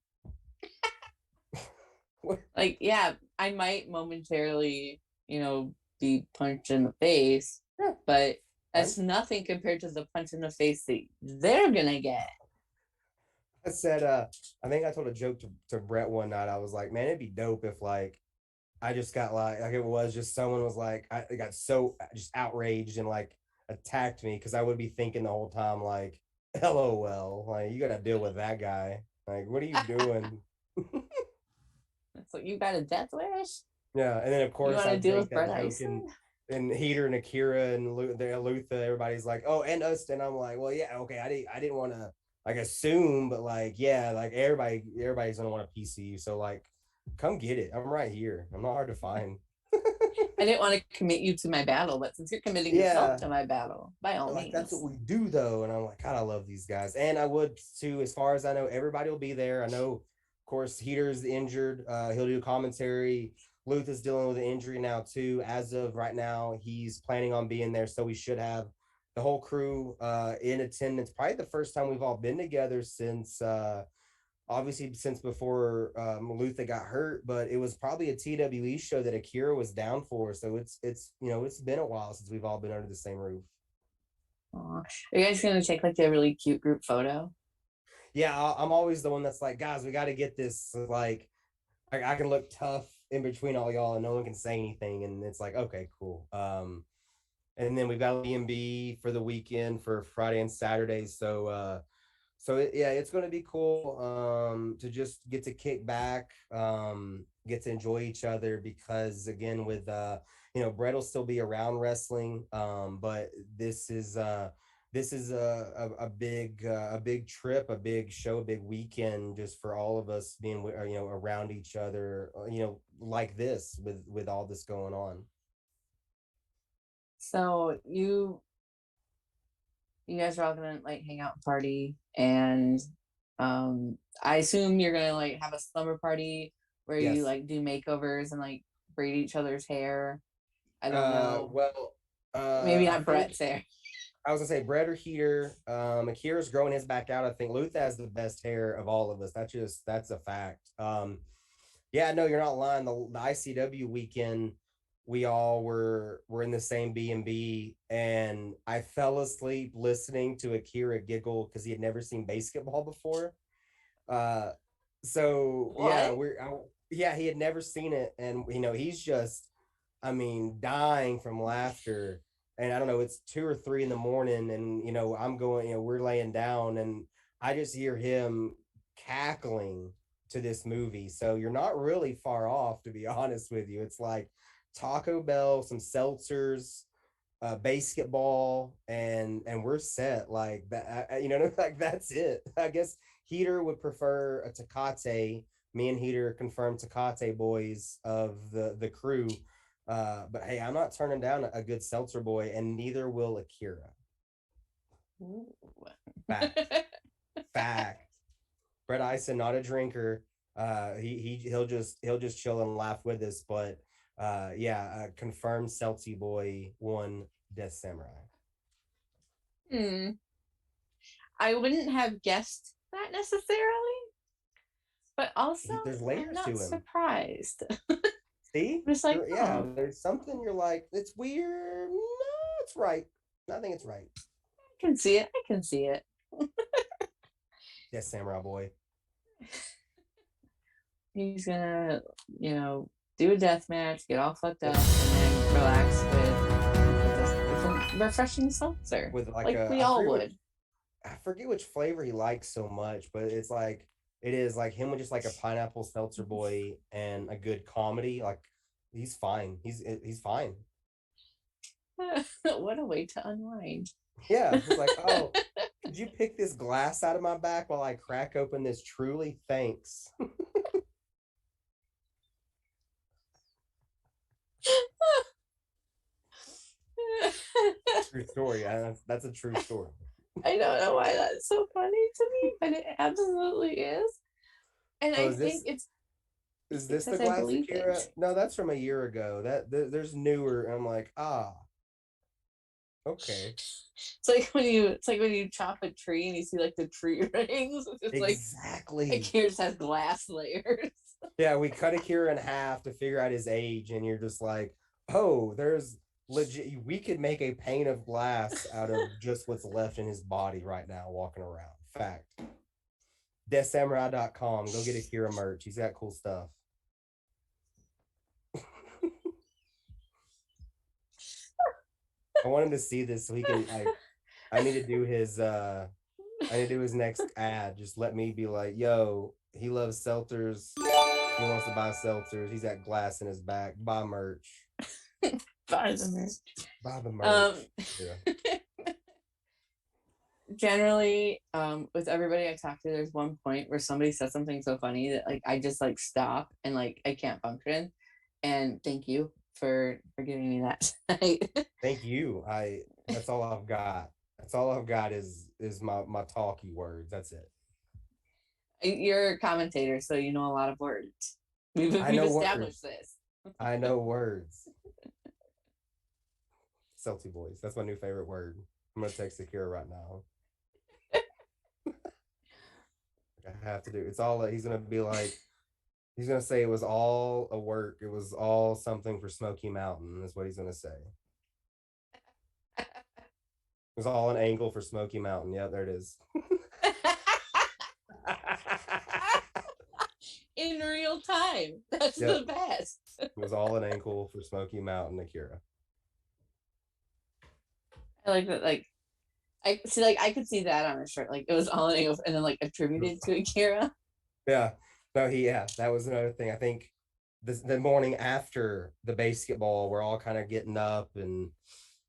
Like, yeah, I might momentarily, be punched in the face, but that's nothing compared to the punch in the face that they're gonna get. I said, I think I told a joke to Brett one night. I was like, man, it'd be dope if like I just got like it was just someone was like I got so just outraged and like attacked me because I would be thinking the whole time like, LOL, like you gotta deal with that guy. Like, what are you doing? It's like, you got a death wish? Yeah, and then of course I deal with that joke and Heater and Akira and Luther, everybody's like, oh, and us, and I'm like, well, yeah, okay, I didn't want to like assume, but like, yeah, like everybody's gonna want a PC, so like, come get it. I'm right here. I'm not hard to find. I didn't want to commit you to my battle, but since you're committing yourself to my battle, by all means. That's what we do, though. And I'm like, God, I love these guys. And I would too, as far as I know, everybody will be there. I know, of course, Heater's injured. He'll do commentary. Luth is dealing with an injury now too. As of right now, he's planning on being there, so we should have the whole crew in attendance. Probably the first time we've all been together since obviously since before Luther got hurt, but it was probably a TWE show that Akira was down for. So it's been a while since we've all been under the same roof. Aww. Are you guys gonna take like a really cute group photo? Yeah, I'm always the one that's like, guys, we got to get this. Like, I can look tough in between all y'all, and no one can say anything, and it's like, okay, cool. And then we've got B&B for the weekend for Friday and Saturday. So it's going to be cool to just get to kick back, get to enjoy each other because again, with Brett will still be around wrestling, but this is a big trip, a big show, a big weekend just for all of us being around each other, like this with all this going on. So you guys are all gonna like hang out and party, and I assume you're gonna like have a slumber party where you Yes. like do makeovers and like braid each other's hair. I don't know. Well, Maybe I not think Brett's hair. I was gonna say Brett or Heater. Akira's growing his back out. I think Luth has the best hair of all of us. That's a fact. Yeah, no, you're not lying. The ICW weekend, we all were in the same B&B, and I fell asleep listening to Akira giggle because he had never seen basketball before. Uh, so yeah, What? yeah, he had never seen it, and he's just, I mean, dying from laughter. And I don't know, it's 2 or 3 in the morning, and I'm going, we're laying down, and I just hear him cackling to this movie. So you're not really far off, to be honest with you. It's like Taco Bell, some seltzers, basketball, and we're set like that. Like that's it. I guess Heater would prefer a Tecate. Me and Heater confirmed Tecate boys of the crew. But hey, I'm not turning down a good seltzer boy, and neither will Akira. Fact. Fact. Brett Ison, not a drinker. He'll just chill and laugh with us. But yeah, confirmed Celty boy one Death Samurai. I wouldn't have guessed that necessarily, but also There's I'm layers not to him. surprised. See, Just like, yeah, there's something you're like, it's weird. No, it's right. I think it's right. I can see it. I can see it. Yes, Samurai boy. He's gonna, do a death match, get all fucked up, and then relax with some refreshing seltzer, With like we all would. I forget which flavor he likes so much, but it is like him with just like a pineapple seltzer boy and a good comedy. Like he's fine. He's fine. What a way to unwind. Yeah, it's like, oh, could you pick this glass out of my back while I crack open this? Truly, thanks. True story. That's a true story. I don't know why that's so funny to me, but it absolutely is. And I think is this the because I glass believe Akira? it. No, that's from a year ago. There's newer. And I'm like, okay. It's like when you chop a tree and you see like the tree rings. It's Exactly. like Akira's has glass layers. Yeah, we cut Akira in half to figure out his age, and you're just like, oh, there's legit. We could make a pane of glass out of just what's left in his body right now, walking around. Fact. DeathSamurai.com. Go get Akira merch. He's got cool stuff. I want him to see this so he can I need to do his next ad. Just let me be like, yo, he loves seltzers. He wants to buy seltzers. He's got glass in his back. Buy merch. Buy the merch. Buy the merch. Yeah. Generally, with everybody I talk to, there's one point where somebody says something so funny that like I just like stop and like I can't function. And thank you for giving me that tonight. Thank you. That's all I've got. That's all I've got is my talky words. That's it. You're a commentator, so you know a lot of words. We've established this. I know words. Celty boys. That's my new favorite word. I'm gonna text Akira right now. I have to do. It's all. He's gonna be like. He's gonna say it was all a work. It was all something for Smoky Mountain. Is what he's gonna say. It was all an angle for Smoky Mountain. Yeah, there it is. In real time. That's the best. It was all an ankle for Smoky Mountain, Akira. I like that. Like, I see. Like, I could see that on a shirt. Like, it was all an ankle, and then like attributed to Akira. Yeah. No, that was another thing. I think the morning after the basketball, we're all kind of getting up and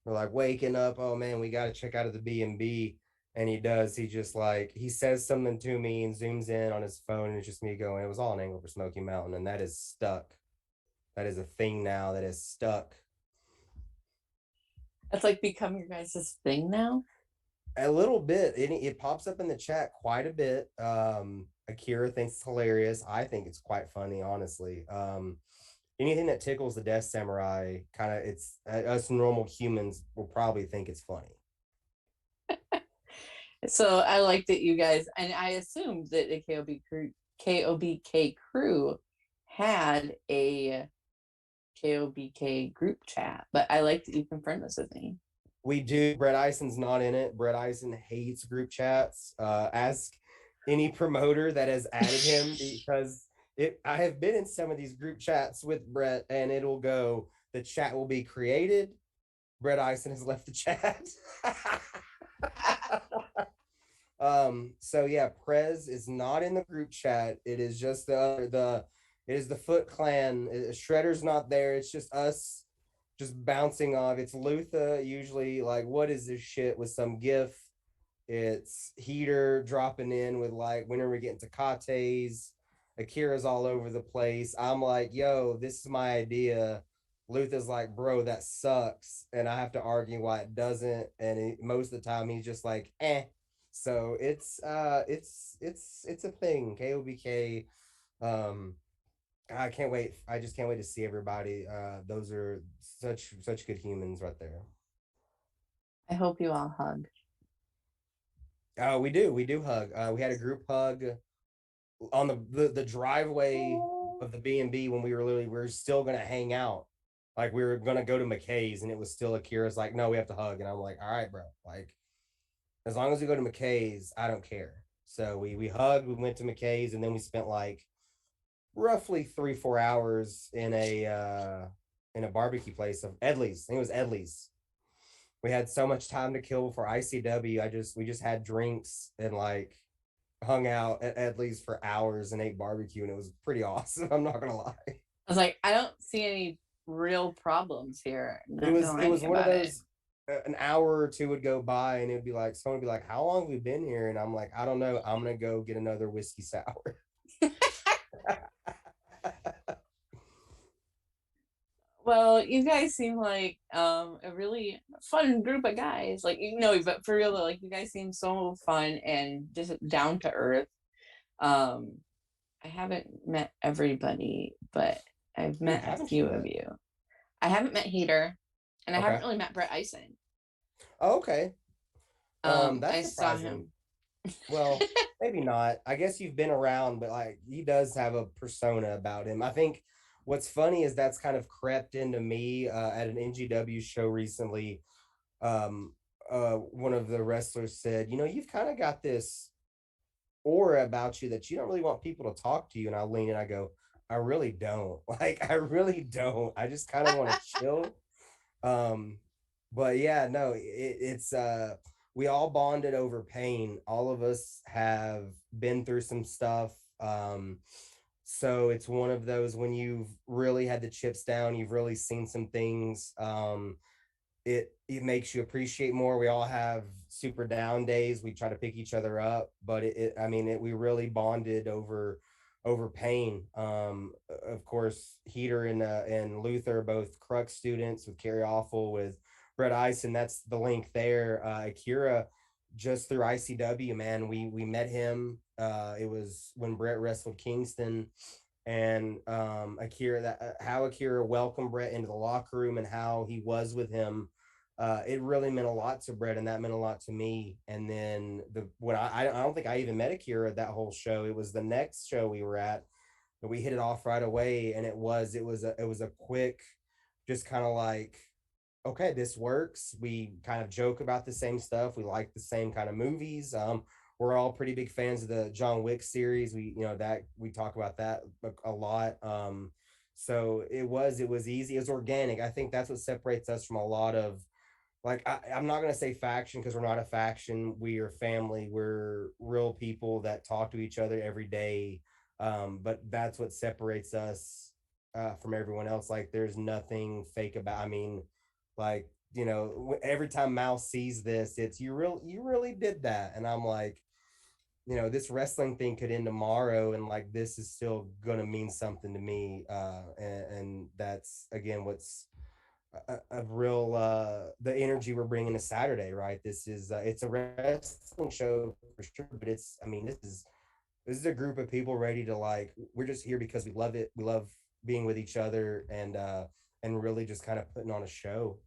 we're like waking up. Oh man, we got to check out of the B&B. And he does. He just like, he says something to me and zooms in on his phone. And it's just me going, it was all an angle for Smoky Mountain. And that is stuck. That is a thing now that is stuck. It's like become your guys' thing now. A little bit. It pops up in the chat quite a bit. Akira thinks it's hilarious. I think it's quite funny, honestly. Anything that tickles the Death Samurai, kind of, it's us normal humans will probably think it's funny. So I like that you guys, and I assumed that the KOBK crew had a KOBK group chat, but I like that you confirmed this with me. We do. Brett Eison's not in it. Brett Eisen hates group chats. Ask any promoter that has added him because I have been in some of these group chats with Brett, and it'll go, the chat will be created. Brett Eisen has left the chat. So yeah, Prez is not in the group chat. It is just the it is the Foot Clan. Shredder's not there. It's just us just bouncing off. It's Luther usually like, what is this shit, with some gif. It's Heater dropping in with like, when are we getting to Kates? Akira's all over the place. I'm like, yo, this is my idea. Luther's like, bro, that sucks, and I have to argue why it doesn't. And most of the time he's just like, eh. So it's a thing. KOBK. Um, I can't wait. I just can't wait to see everybody. Those are such good humans right there. I hope you all hug. We do hug. We had a group hug on the driveway of the B&B when we were still gonna hang out. Like, we were gonna go to McKay's, and it was still Akira's like, no, we have to hug, and I'm like, all right, bro. Like, as long as we go to McKay's, I don't care. So we hugged. We went to McKay's, and then we spent like roughly 3-4 hours in a barbecue place of Edley's. I think it was Edley's. We had so much time to kill for ICW. We just had drinks and like hung out at Edley's for hours and ate barbecue, and it was pretty awesome. I'm not gonna lie. I was like, I don't see any real problems here. It was one of those. An hour or two would go by, and it'd be like, someone would be like, "How long have we been here?" And I'm like, "I don't know. I'm gonna go get another whiskey sour." Well, you guys seem like a really fun group of guys. Like, but for real though, like, you guys seem so fun and just down to earth. I haven't met everybody, but I've met a few of you. I haven't met Heater, and I haven't really met Brett Eisen. Oh, okay. That's surprising. I saw him. Well, maybe not. I guess you've been around, but like, he does have a persona about him. I think what's funny is that's kind of crept into me at an NGW show recently. One of the wrestlers said, you've kind of got this aura about you that you don't really want people to talk to you. And I lean and I go, I really don't. Like, I really don't. I just kind of want to chill. But yeah, no, it's we all bonded over pain. All of us have been through some stuff. So it's one of those, when you've really had the chips down, you've really seen some things. It makes you appreciate more. We all have super down days. We try to pick each other up, but we really bonded over pain. Of course, Heater and Luther, both Crux students, with Carrie Awful, with Brett Eisen. That's the link there. Akira, just through ICW, man, we met him. It was when Brett wrestled Kingston, and Akira, how Akira welcomed Brett into the locker room and how he was with him. It really meant a lot to Brett, and that meant a lot to me. And then I don't think I even met Akira that whole show. It was the next show we were at that we hit it off right away, and it was a quick, just kind of like, okay, this works. We kind of joke about the same stuff. We like the same kind of movies. We're all pretty big fans of the John Wick series. We talk about that a lot. So it was easy. It was organic. I think that's what separates us from a lot of, like, I'm not going to say faction, because we're not a faction. We are family. We're real people that talk to each other every day. But that's what separates us from everyone else. Like, there's nothing fake about, like, every time Mouse sees this, it's, you really did that. And I'm like, this wrestling thing could end tomorrow, and like, this is still gonna mean something to me. And that's, again, what's a real the energy we're bringing to Saturday, right? This is it's a wrestling show for sure, but it's I mean this is a group of people ready to like we're just here because we love it. We love being with each other and really just kind of putting on a show.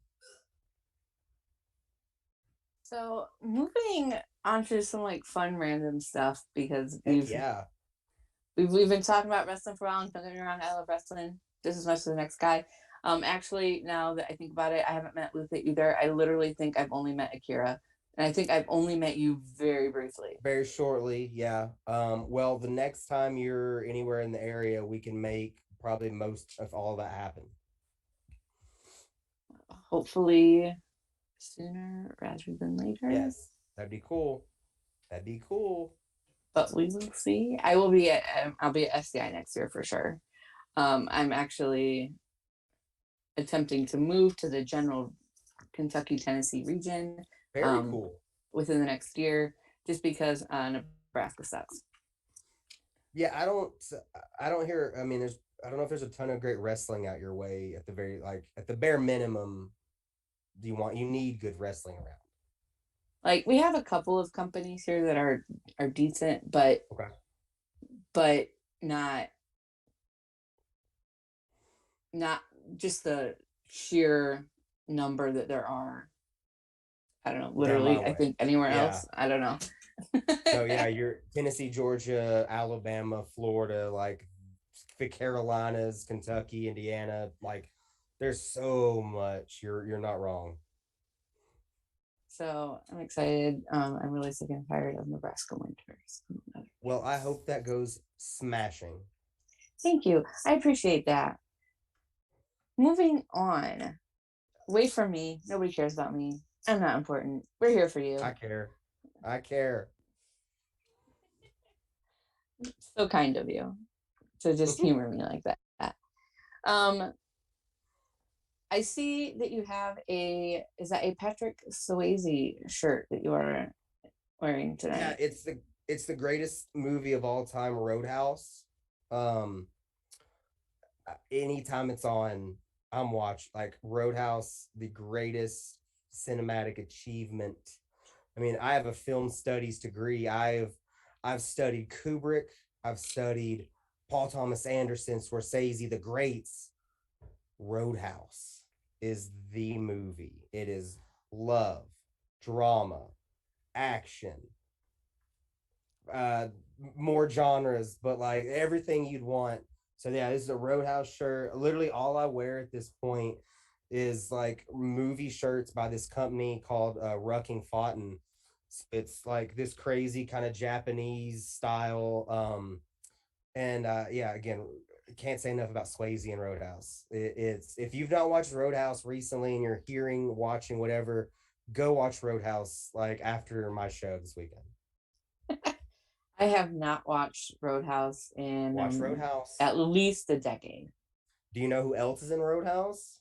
So moving on to some like fun random stuff because Heck yeah. we've been talking about wrestling for a while, and don't get me wrong, I love wrestling just as much as the next guy. Actually, now that I think about it, I haven't met Lupe either. I literally think I've only met Akira, and I think I've only met you very briefly. Very shortly, yeah. Well, the next time you're anywhere in the area, we can make probably most of all that happen. Hopefully, sooner rather than later. Yes, that'd be cool. That'd be cool. But we will see. I'll be at SDI next year for sure. I'm actually attempting to move to the general Kentucky Tennessee region Very cool. within the next year, just because Nebraska sucks. Yeah, I don't hear. I mean, I don't know if there's a ton of great wrestling out your way. At the very like at the bare minimum, you need good wrestling around. Like we have a couple of companies here that are decent, Okay. but not not just the sheer number that there are. I don't know. Down my Literally, I way. think anywhere Yeah. else. I don't know. No, yeah, you're Tennessee, Georgia, Alabama, Florida, like the Carolinas, Kentucky, Indiana. Like, there's so much. You're not wrong. So I'm excited. I'm really sick and tired of Nebraska winters. Well, I hope that goes smashing. Thank you. I appreciate that. Moving on. Away from me. Nobody cares about me. I'm not important. We're here for you. I care. I care. So kind of you to just humor me like that. Um, I see that you have is that a Patrick Swayze shirt that you are wearing tonight? Yeah, it's the greatest movie of all time, Roadhouse. Um, anytime it's on, I'm watch like Roadhouse, the greatest cinematic achievement. I mean, I have a film studies degree. I've studied Kubrick. I've studied Paul Thomas Anderson, Scorsese, the greats. Roadhouse is the movie. It is love, drama, action, uh, more genres, but like everything you'd want. So yeah, this is a Roadhouse shirt. Literally, all I wear at this point is like movie shirts by this company called Rucking Fountain. It's like this crazy kind of Japanese style. And yeah, again, can't say enough about Swayze and Roadhouse. It's if you've not watched Roadhouse recently and you're hearing, watching, whatever, go watch Roadhouse like after my show this weekend. I have not watched Roadhouse in Watch Roadhouse. at least a decade. Do you know who else is in Roadhouse?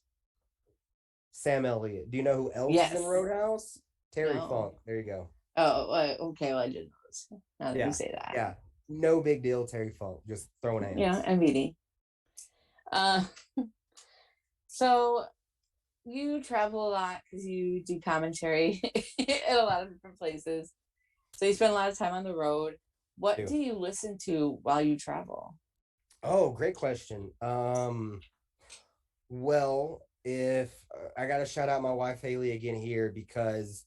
Sam Elliott. Do you know who else is in Roadhouse? Terry Funk. There you go. Oh, okay. Well, I didn't know this. Now that Yeah. you say that. Yeah. No big deal, Terry Funk. Just throwing hands. Yeah, MVD. So you travel a lot because you do commentary at a lot of different places. So you spend a lot of time on the road. What do you listen to while you travel? Oh, great question. Well, if I got to shout out my wife Haley again here because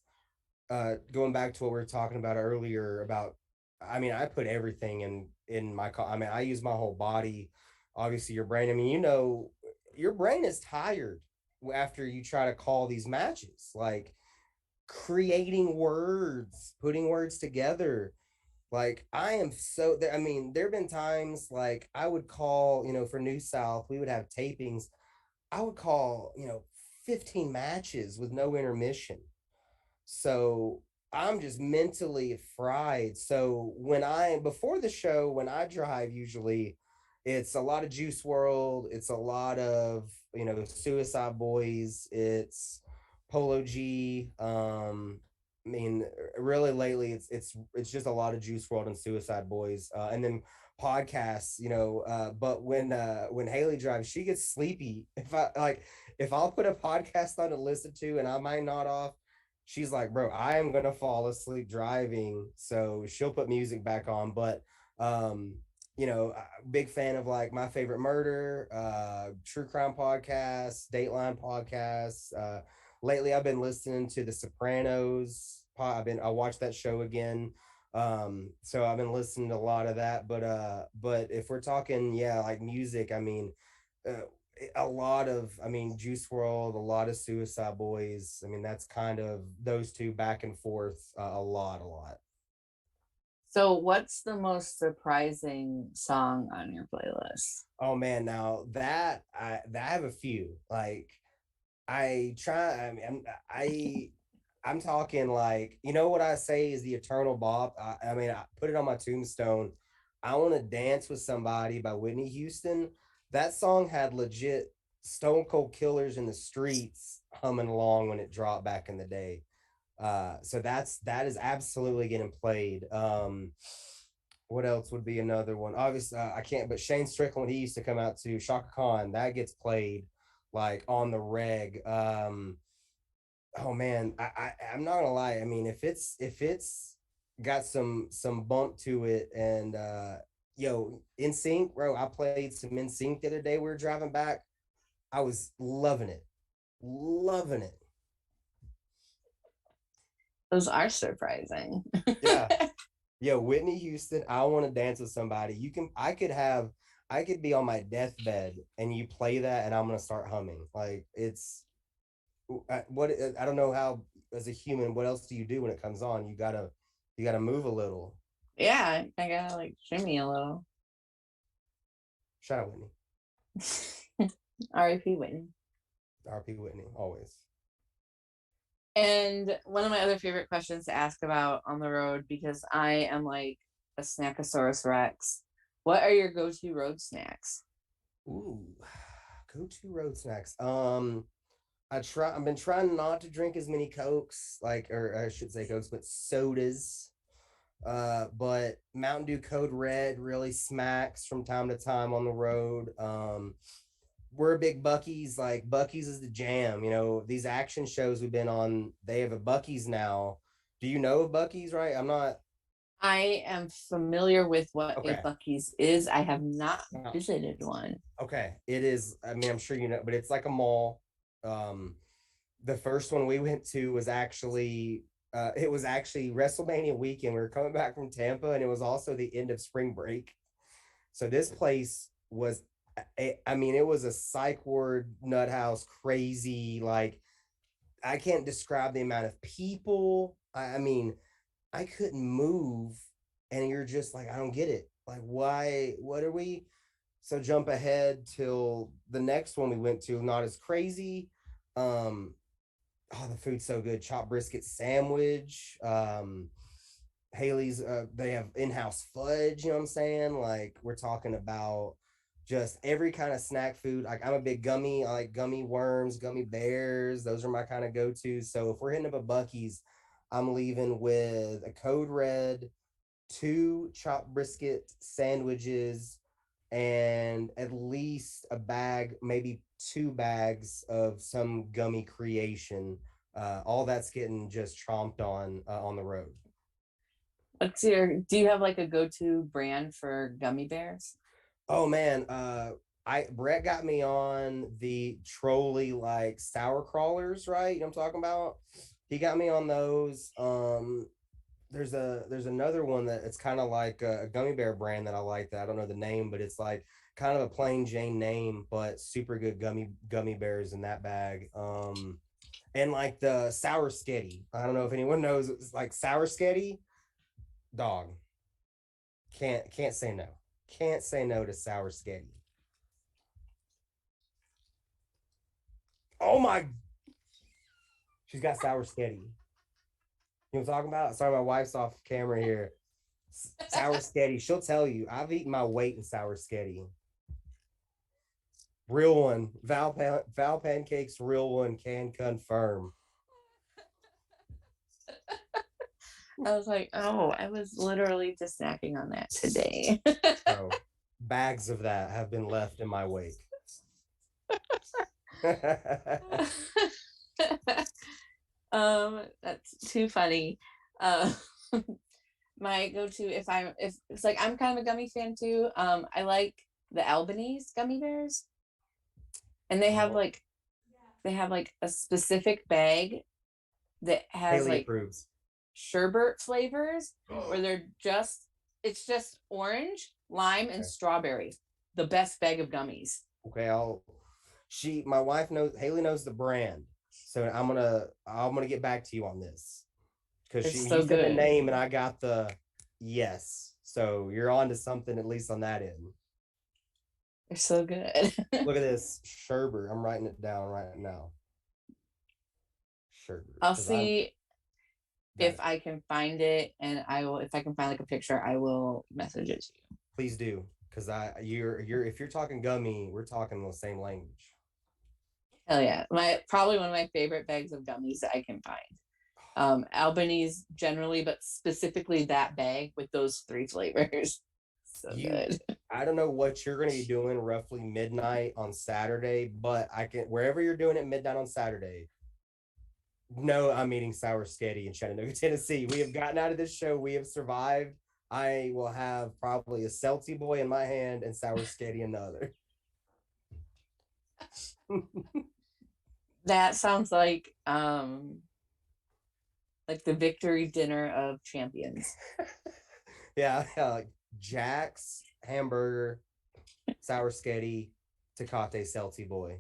going back to what we were talking about earlier about I mean, I put everything in my car. I mean, I use my whole body. Obviously, your brain. I mean, you know, your brain is tired after you try to call these matches. Like creating words, putting words together. Like I am so. I mean, there have been times like I would call, you know, for New South, we would have tapings. I would call, you know, 15 matches with no intermission. So I'm just mentally fried. So before the show, when I drive, usually it's a lot of Juice World, it's a lot of, you know, Suicide Boys, it's Polo G, I mean, really lately, it's just a lot of Juice World and Suicide Boys, and then podcasts. But when Haley drives, she gets sleepy. If I'll put a podcast on to listen to, and I might nod off, she's like, "Bro, I am gonna fall asleep driving." So she'll put music back on. But big fan of like My Favorite Murder, true crime podcasts, Dateline podcasts. Lately I've been listening to The Sopranos. I watched that show again. So I've been listening to a lot of that. But if we're talking, yeah, like music, I mean, uh, a lot of, I mean, Juice World, a lot of Suicide Boys. I mean, that's kind of those two back and forth a lot. So what's the most surprising song on your playlist? Oh man, now that I have a few. Like I try. I mean, I'm talking like, what I say is the eternal bop. I mean, I put it on my tombstone. I Want to Dance with Somebody by Whitney Houston. That song had legit Stone Cold Killers in the Streets humming along when it dropped back in the day. So that is absolutely getting played. What else would be another one? Obviously, I can't. But Shane Strickland, he used to come out to Shaka Khan. That gets played like on the reg. Oh man, I'm not gonna lie. I mean, if it's got some bump to it, and In Sync, bro. I played some In Sync the other day. We were driving back. I was loving it, loving it. Those are surprising. Yeah, Whitney Houston. I Want to Dance with Somebody. I could be on my deathbed and you play that, and I'm gonna start humming. Like I don't know how, as a human, what else do you do when it comes on? You gotta move a little. Yeah, I gotta like shimmy a little. Shout out Whitney. R.I.P. Whitney. RP Whitney, always. And one of my other favorite questions to ask about on the road, because I am like a snackosaurus rex. What are your go-to road snacks? Ooh, go to road snacks. I've been trying not to drink as many Cokes, like, or I should say Cokes, but sodas. But Mountain Dew Code Red really smacks from time to time on the road. We're a big Bucky's. Like Bucky's is the jam. These action shows we've been on, they have a Bucky's now. Do you know of Bucky's? Right? I'm not. I am familiar with what a Okay. Bucky's is. I have not visited one. Okay. It is. I mean, I'm sure you know, but it's like a mall. Um, the first one we went to was actually it was actually WrestleMania weekend. We were coming back from Tampa, and it was also the end of spring break. So this place was, I mean, it was a psych ward nut house, crazy. Like I can't describe the amount of people. I mean, I couldn't move, and you're just like, I don't get it. Like, why? What are we? So jump ahead till the next one we went to. Not as crazy. Um, oh, the food's so good. Chopped brisket sandwich. Haley's, they have in-house fudge, you know what I'm saying? Like we're talking about just every kind of snack food. Like I'm a big gummy, I like gummy worms, gummy bears. Those are my kind of go-tos. So if we're hitting up a Bucky's, I'm leaving with a Code Red, two chopped brisket sandwiches, and at least a bag, maybe two bags of some gummy creation. All that's getting just chomped on the road. Do you have like a go-to brand for gummy bears? Oh man, I Brett got me on the trolley like sour crawlers, right? You know what I'm talking about? He got me on those. There's another one that it's kind of like a gummy bear brand that I like that I don't know the name, but it's like kind of a plain Jane name, but super good gummy bears in that bag. And like the sour sketty. I don't know if anyone knows. It's like sour sketty, dog. Can't say no. Can't say no to sour sketty. Oh my, she's got sour sketty. You know what I'm talking about? Sorry, my wife's off camera here. Sour sketty. She'll tell you. I've eaten my weight in sour sketty. Real one. Val Pancakes, real one, can confirm. I was like, oh, I was literally just snacking on that today. So bags of that have been left in my wake. That's too funny. Uh, my go-to if it's like I'm kind of a gummy fan too. I like the Albanese gummy bears, and Oh, they have like a specific bag that has Haley like approves. sherbet flavors where it's just orange, lime, and Okay. strawberry. The best bag of gummies. Okay, my wife knows, Haley knows the brand. So I'm gonna get back to you on this. Because It's you so said the good. name and I got the yes. So you're on to something, at least on that end. They're so good. Look at this sherbet. I'm writing it down right now. Sherbet. I'll Because I'm see that if I can find it, and I will. If I can find like a picture, I will message it to you. please do. Because you're if you're talking gummy, we're talking the same language. Hell yeah! My probably one of my favorite bags of gummies that I can find. Albanese generally, but specifically that bag with those 3 flavors. So You good. I don't know what you're gonna be doing roughly midnight on Saturday, but I can wherever you're doing it midnight on Saturday. No, I'm eating sour sketty in Chattanooga, Tennessee. We have gotten out of this show. We have survived. I will have probably a Celty boy in my hand and sour sketty in the other. That sounds like the victory dinner of champions. Yeah, like Jack's hamburger, sour sketty, Tecate Celty boy.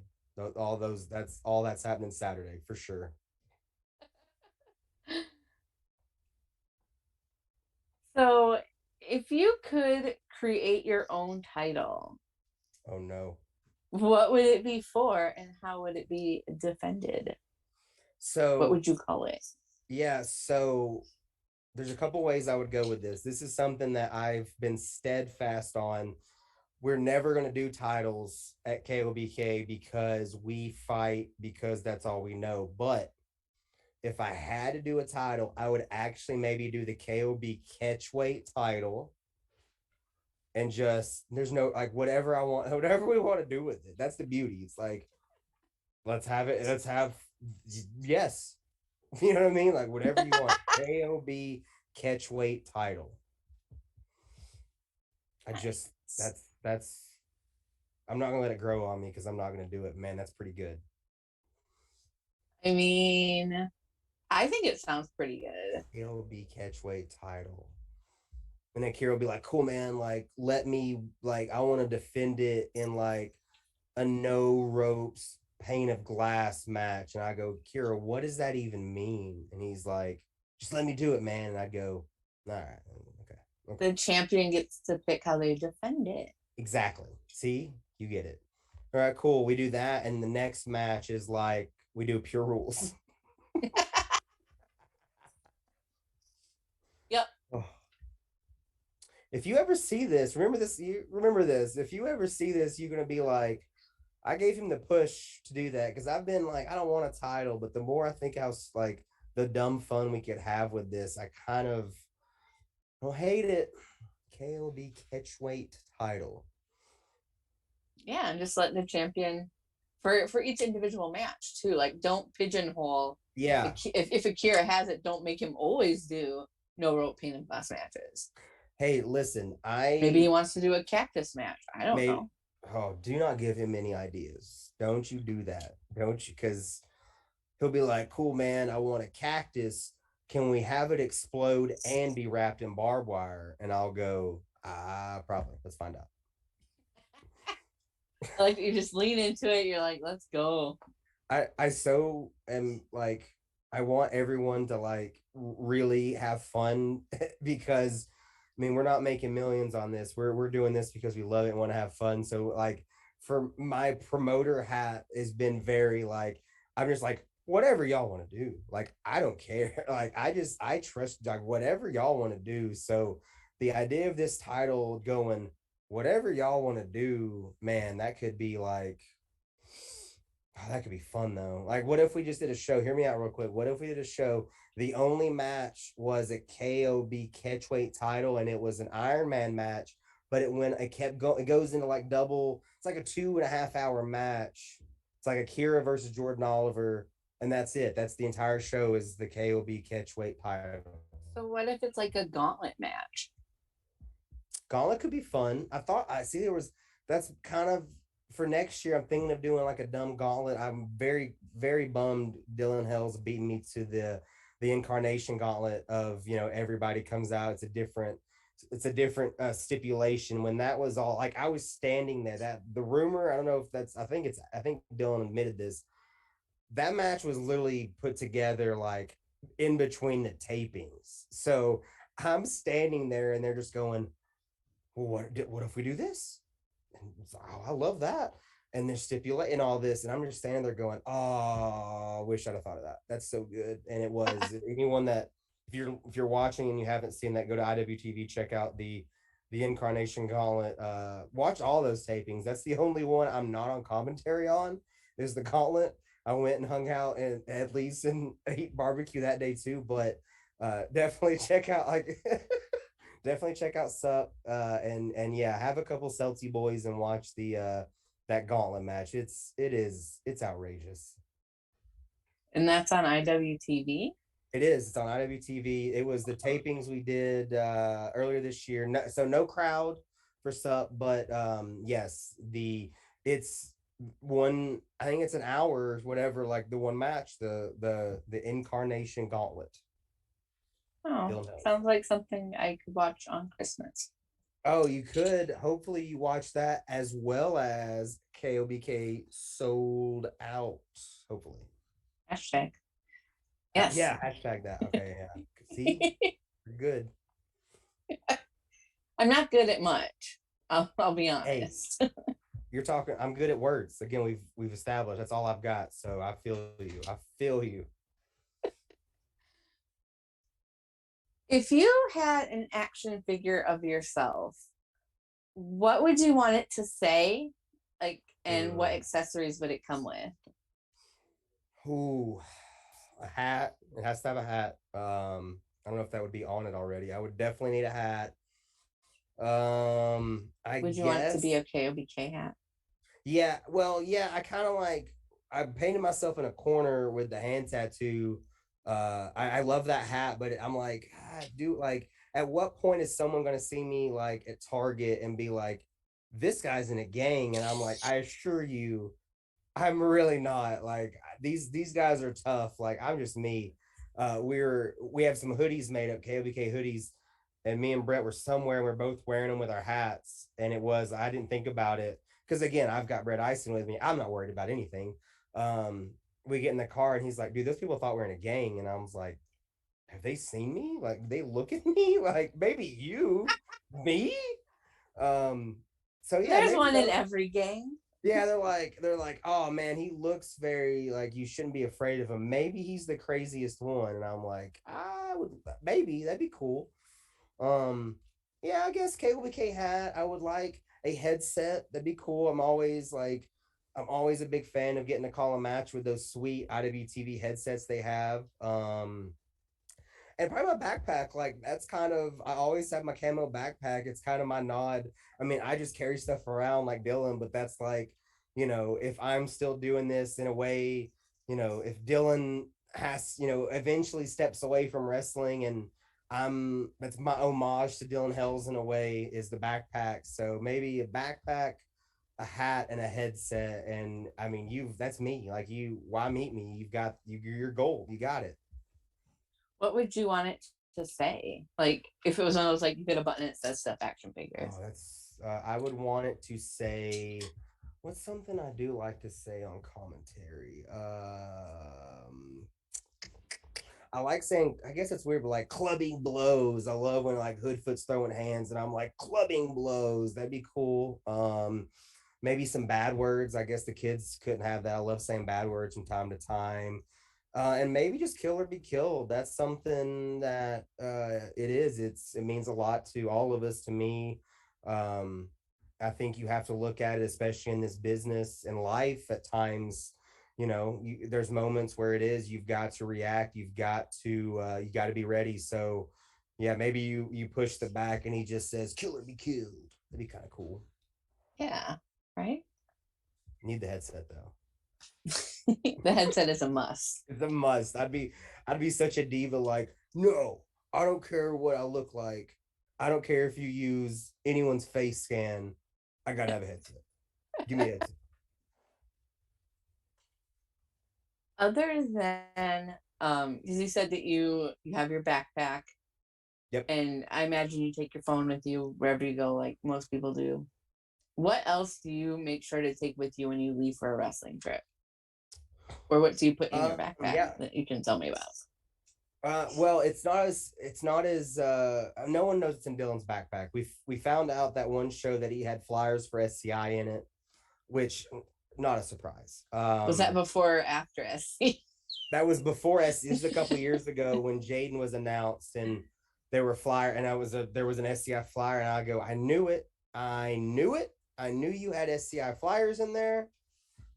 All those. That's all that's happening Saturday for sure. So, if you could create your own title, Oh no. what would it be for and how would it be defended? What So would you call it? yeah, so there's a couple ways I would go with this. This is something that I've been steadfast on. We're never going to do titles at KOBK because we fight because that's all we know. But if I had to do a title, I would actually maybe do the KOB catchweight title and just there's no like whatever I want, whatever we want to do with it. That's the beauty. It's like let's have it. Let's have yes. You know what I mean? Like whatever you want. KOB catchweight title. I just Nice. that's I'm not gonna let it grow on me because I'm not gonna do it. Man, that's pretty good. I mean, I think it sounds pretty good. KOB catchweight title. And then Kira will be like, cool, man, like let me like I want to defend it in like a no ropes pane of glass match. And I go, Kira, what does that even mean? And he's like, just let me do it, man. And I go, all right, okay. Okay. The champion gets to pick how they defend it. Exactly. See, you get it. All right, cool. We do that, and the next match is like we do pure rules. Yep. Oh. If you ever see this, remember this. You remember this. If you ever see this, you're gonna be like, I gave him the push to do that because I've been like, I don't want a title, but the more I think how like the dumb fun we could have with this, I kind of don't hate it. KLB catchweight title. Yeah, and just let the champion for each individual match too. Like, don't pigeonhole. Yeah. If Akira has it, don't make him always do no rope pain and glass matches. Hey, listen, Maybe he I wants to do a cactus match. I don't made know. oh, do not give him any ideas. Don't you do that. Don't you? Because he'll be like, cool, man, I want a cactus. Can we have it explode and be wrapped in barbed wire? And I'll go, probably. Let's find out. Like you just lean into it. You're like, let's go. I so am like, I want everyone to like really have fun because I mean, we're not making millions on this. We're doing this because we love it and want to have fun. So like for my promoter hat has been very like I'm just like whatever y'all want to do. Like I don't care. Like I trust like whatever y'all want to do. So the idea of this title going whatever y'all want to do, man, that could be like Oh, that could be fun though. Like, what if we just did a show? Hear me out real quick. What if we did a show? The only match was a KOB catchweight title, and it was an Iron Man match. But it kept going. It goes into like double. It's like a 2.5 hour match. It's like Akira versus Jordan Oliver, and that's it. That's the entire show. Is the KOB catchweight title. So what if it's like a gauntlet match? Gauntlet could be fun. I thought I see there was that's kind of for next year. I'm thinking of doing like a dumb gauntlet. I'm very bummed Dylan Hell's beating me to the incarnation gauntlet of everybody comes out. It's a different stipulation. When that was all, like, I was standing there. That the rumor, I don't know if that's I think Dylan admitted this. That match was literally put together like in between the tapings. So I'm standing there and they're just going, well, what if we do this? And it's like, oh, I love that. And they're stipulating all this, and I'm just standing there going, oh, I wish I'd have thought of that. That's so good. And it was anyone that if you're watching and you haven't seen that, go to IWTV, check out the Incarnation Gauntlet. Watch all those tapings. That's the only one I'm not on commentary on. Is the Gauntlet. I went and hung out and at least and ate barbecue that day too, but definitely check out like definitely check out Sup and yeah, have a couple Celtic boys and watch the that gauntlet match. It's outrageous. And that's on IWTV? It is. It's on IWTV. It was the tapings we did earlier this year. No, so no crowd for Sup, but yes, it's one. I think it's an hour or whatever. Like the one match, the Incarnation Gauntlet. Oh, sounds like something I could watch on Christmas. Oh, you could. Hopefully, you watch that as well as KOBK Souled Out. Hopefully. Hashtag. Yes. Yeah, hashtag that. Okay, yeah. See? You're good. I'm not good at much. I'll be honest. Hey, you're talking. I'm good at words. Again, we've established that's all I've got. So I feel you. I feel you. If you had an action figure of yourself, what would you want it to say? Like, and what accessories would it come with? Ooh, a hat. It has to have a hat. I don't know if that would be on it already. I would definitely need a hat. I Would you guess, want it to be a KOBK hat? Yeah, well, yeah, I painted myself in a corner with the hand tattoo. I love that hat, but I'm like, dude, like, at what point is someone gonna see me like at Target and be like, this guy's in a gang? And I'm like, I assure you, I'm really not. Like, these guys are tough. Like, I'm just me. We have some hoodies made up, KOBK hoodies, and me and Brett were somewhere and we're both wearing them with our hats. And I didn't think about it because again, I've got Brett Ison with me. I'm not worried about anything. We get in the car and he's like, dude, those people thought we were in a gang. And I was like, have they seen me? Like, they look at me like maybe you, me. So yeah, there's one in every gang. Yeah, they're like, oh man, he looks very like you shouldn't be afraid of him. Maybe he's the craziest one. And I'm like, I would maybe that'd be cool. Um, yeah, I guess KOBK hat. I would like a headset. That'd be cool. I'm always a big fan of getting to call a match with those sweet IWTV headsets they have. And probably my backpack, like that's kind of I always have my camo backpack. It's kind of my nod. I mean, I just carry stuff around like Dylan, but that's like, if I'm still doing this in a way, if Dylan has, eventually steps away from wrestling and that's my homage to Dylan Hells in a way is the backpack. So maybe a backpack, a hat, and a headset. And I mean, that's me. Like why meet me? You've got your goal. You got it. What would you want it to say? Like, if it was one of those, like, you hit a button and it says stuff action figures. Oh, I would want it to say, what's something I do like to say on commentary? I like saying, I guess it's weird, but like clubbing blows. I love when like Hoodfoot's throwing hands and I'm like clubbing blows. That'd be cool. Maybe some bad words. I guess the kids couldn't have that. I love saying bad words from time to time. And maybe just kill or be killed. That's something that it means a lot to all of us, to me. I think you have to look at it, especially in this business and life at times, there's moments where you've got to react, you got to be ready. So yeah, maybe you push the back and he just says kill or be killed. That'd be kind of cool. Yeah, right. Need the headset though. The headset is a must. It's a must. I'd be such a diva, like, no, I don't care what I look like, I don't care if you use anyone's face scan, I gotta have a headset. Give me a headset. Other than because you said that you have your backpack, Yep. and I imagine you take your phone with you wherever you go, like most people do. What else do you make sure to take with you when you leave for a wrestling trip? Or what do you put in your backpack Yeah. that you can tell me about? Well, it's not as no one knows it's in Dylan's backpack. We found out that one show that he had flyers for SCI in it, which not a surprise. Was that before or after SC? That was before SC. This is a couple years ago when Jaden was announced, and there were there was an SCI flyer, and I go, I knew it. I knew it. I knew you had SCI flyers in there.